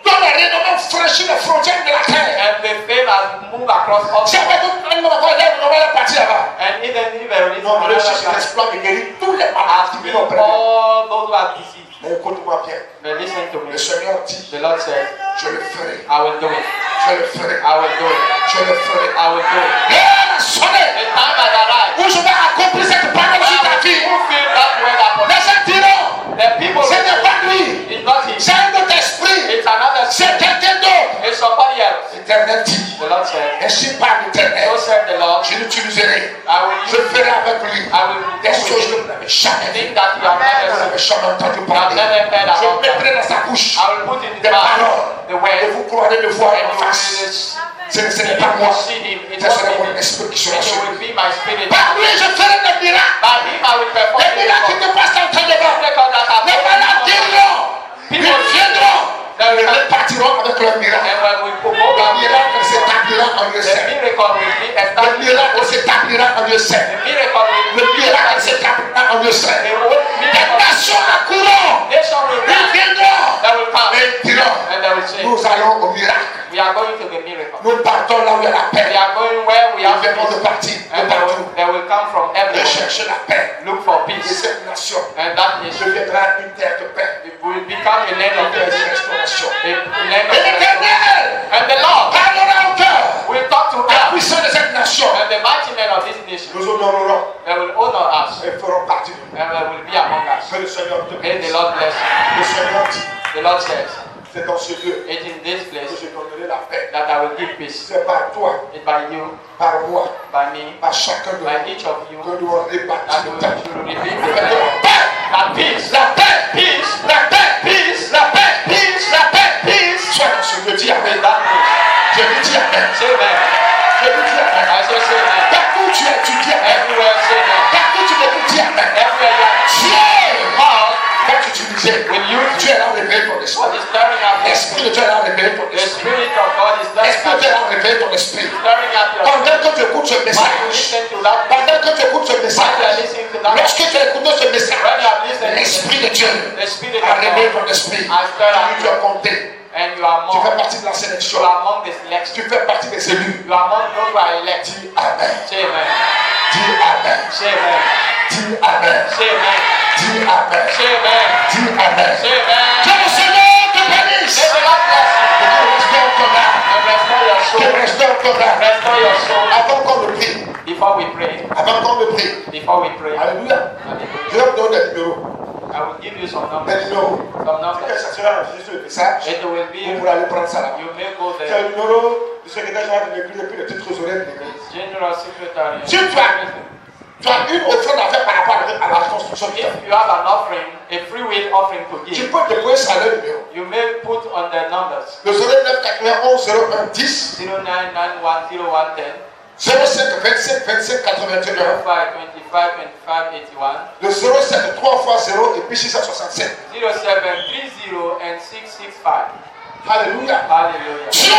dont le renommé franchit les frontières de la terre. and the fame has moved across all. Si avec un numéro de on va partir là-bas. And even if there is Non, le another cherche class, l'exploit de guérir tous les malades has qui been viennent auprès de lui. all those who are diseased. Mais écoute-moi bien, But listen to me. le Seigneur dit, The Lord said, je le ferai, I will do it. je le ferai, I will do it. je le ferai. I will do it. L'heure a sonné The time has arrived. où je vais accomplir cette parole sur ta vie. Fulfill that word upon Les gens diront, the people. ce n'est pas lui, It's not him. c'est un autre esprit, It's another c'est spirit. quelqu'un d'autre. It's somebody else. L'Éternel dit, The Lord said, ainsi parle l'Éternel, so said the Lord, je l'utiliserai, I will je use ferai avec lui I will des do choses with que vous n'avez jamais things vues, that you have vous never seen. n'avez jamais entendu You have parler. never heard Je about that. mettrai dans sa bouche I will put in des his mouth paroles the et word, vous croirez le voir and en you face. will Ce n'est pas moi, see him. It ce sera won't mon be esprit qui me. sera It sur will lui. be my spirit. Par lui, je ferai des miracles. By him I will perform Des miracles qui miracles. ne passent l'entendement. Miracles that are Les malades diront, ils viendront, ils repartiront avec leur miracle. And when we promote Le our miracle miracle, s'établira en lieu the saint. miracle will be Le established. miracle s'établira en lieu saint. The miracle will Le be miracle established. s'établira en lieu saint. The whole Des miracle, nations accourront, nation will ils rise. viendront, They will come. et ils diront, And they will say, nous allons au miracle. we are going to the miracle. Nous partons là où il y a la We paix. are going where we Nous have viendrons de peace. partir, de And partout. they will come from De everywhere. chercher la paix. Look for Et peace. cette nation And that nation deviendra une terre de paix, it will become a land une of terre de peace. restauration. A land Et of restoration. l'Éternel And the Lord parlera au cœur, will talk to la us. puissance de cette nation. And the mighty men of this nation, Nous honorerons they will honor us. et ferons partie de nous. And they will be among us. Que le Seigneur te May the bénisse. Lord bless you. Le Seigneur dit, The Lord says, c'est dans ce lieu it is in this que place je donnerai la paix. that I will give peace. C'est par toi, It by you, par moi, by me, par chacun de by nous each of you, que nous allons rebâtir that le we temple. should repeat Faites the la paix, that peace, la paix, peace, la paix, peace, la paix, peace, la paix. peace. Sois dans ce lieu, dis With Amen. that peace. Je lui dis Amen. Say amen. Je lui dis Amen. I say say amen. Partout où tu es, tu dis Amen. Everywhere say amen. Partout où tu m'écoutes, dis Amen. Everywhere you are. Si utiliser. will use Tu you. es là réveiller ton God esprit. is stirring up your L'esprit de spirit. Dieu est là réveiller ton The esprit. Spirit of God is stirring L'esprit de up Dieu est your là réveiller ton esprit. stirring up your Pendant spirit. que tu écoutes ce While you message, listen to that, pendant que tu écoutes ce while you are message, listening to that, lorsque tu as écouté ce message, when you have listened to l'esprit de Dieu the Spirit a of réveillé God, ton esprit. I stir up Tu es compté. and you are Tu fais among, partie de la you sélection. are among the selection. Tu fais partie des élus. You are among those who are elected. Dis Amen. Say amen. Dis Amen. Say amen. Dis Amen. Say amen. Dis Amen. Say amen. Dis Amen. Say amen. Que le Seigneur te bénisse. May the Lord bless Et que restaure ton âme. you and restore your Que soul. restaure ton âme. Restore your soul. Avant qu'on le prie. Before we pray. Avant qu'on le prie. Before we pray. Alléluia. Hallelujah. Je vais vous donner des numéros. I will give you some Des numbers. numéros. Some Que numbers. ça sera enregistré le message. It will Vous be, pourrez aller prendre ça là. you may go C'est there. le numéro du secrétaire général de l'église et puis le titre trésorier de l'église. General Secretary. Si tu as une offrande à faire par rapport à la construction du temple, If you have an offering, a free will offering to tu give, peux déposer ça à le numéro. you may put on the numbers Le 09 91 01 10 09910110 05 25 25 81. 05 25 25 81 Le 07 3 fois 0 et puis 667. 0730 and 665. Alléluia. Hallelujah. Dieu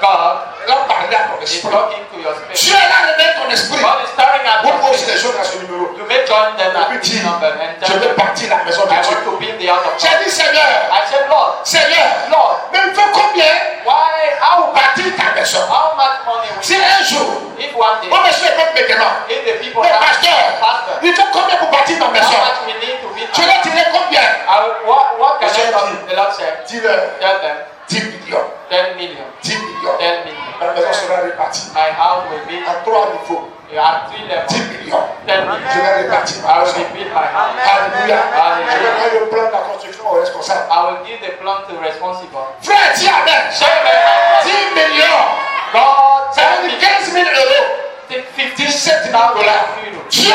God l'a parlé à ton is esprit. talking to your spirit. Dieu l'a réveillé ton esprit. God is stirring up Vous pouvez your aussi spirit. les choses à ce numéro. You may join them Et at puis this dis, number and je tell vais them, partir la maison de I Dieu. want to build the house of J'ai God. dit Seigneur, I said, Lord, Seigneur, Lord, mais il faut combien why, pour bâtir ta maison? how much money Si will un jour, if one day, on me suit pas maintenant. if the people Mais have pasteur, il faut combien pour bâtir ma how maison? much we need to build Je our vais tirer combien? what can I Monsieur talk? dit. The Lord said, Dis-leur tell them 10 millions. 10 million. 10 millions. 10 million. Ma maison sera répartie My house will be en 3 niveaux. at 3 levels. 10 millions. 10 Je million. vais répartir ma I will maison. rebuild my house. Alléluia. Alléluia. Je donnerai le plan de la construction au responsable. I will give the plan to responsible. Frère, dis Amen. Say amen, my friend. 10 millions. God, Ça veut dire 15 000 euros. take 17 000 $15,000 dollars. euros. Dieu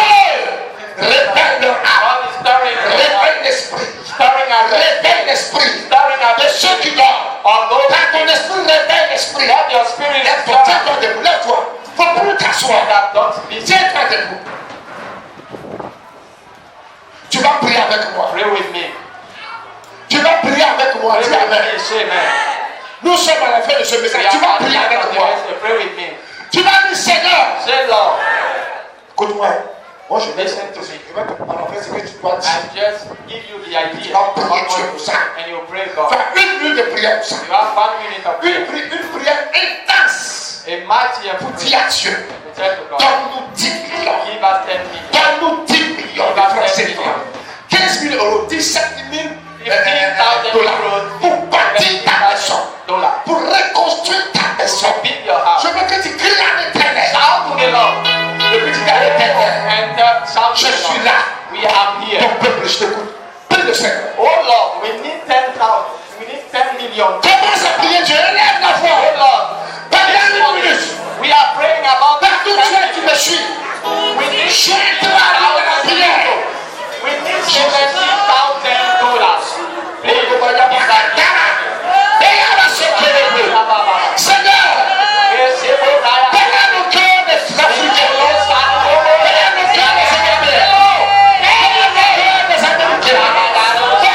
réveille leur âme. God is stirring up, Réveille l'esprit. stirring up, Réveille l'esprit. stirring up De ceux qui dorment. on those Quand ton esprit réveille l'esprit. let your spirit Lève-toi, stir up tiens-toi debout, lève-toi. Faut plus t'asseoir. that don't be. Tiens-toi debout. Tu vas prier avec moi. Pray with me. Tu vas prier avec moi. Pray Dis with Amen. me. Say amen. Nous sommes à la fin de ce We message. are Tu vas at the prier end of avec the moi. message. Pray with me. Tu vas dire Seigneur. Say, Lord, Écoute-moi. Moi, je vais Listen to me. te paraphrase ce que tu dois dire. I just give you the idea vas prier of what Dieu to pour do, ça. and you pray God. Fais une minute de prière pour ça. You have 1 minute of prayer. Une prière intense A mighty and pour dire à Dieu. to tell to God. Donne-nous 10 millions. Give us 10 million. Donne-nous 10 millions de francs CFA. 15 000 euros, 17 000 $15,000 dollars pour bâtir ta maison, $15,000. pour reconstruire ta maison. Build your house. Je veux que tu cries à l'éternel. Shout to the Lord. Depuis que tu es à l'éternel, And shout je to the suis Lord. là. We are here. Ton peuple, je t'écoute. Prie le Seigneur. Oh Lord, we need 10,000. We need 10 million. Commence à prier Dieu. Élève la Oh voix. Lord, Pendant this une morning, minute. we are praying about Partout où tu es, tu 10 me suis. We need Je te parle de la prière. We need $70,000. Please, Seigneur, parle au cœur des Africains. Parle au cœur des Américains. Parle au cœur des Américains.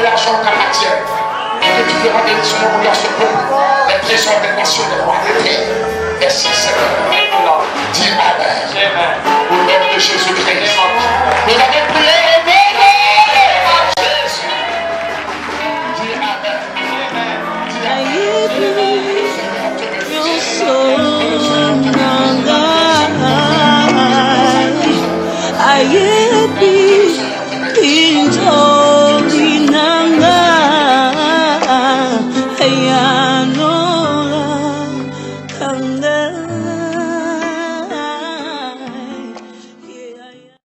et l'argent t'appartiennent. Que tu feras bénédiction à ce peuple, les trésors des nations, des rois des terres. Merci Seigneur. Dis Amen.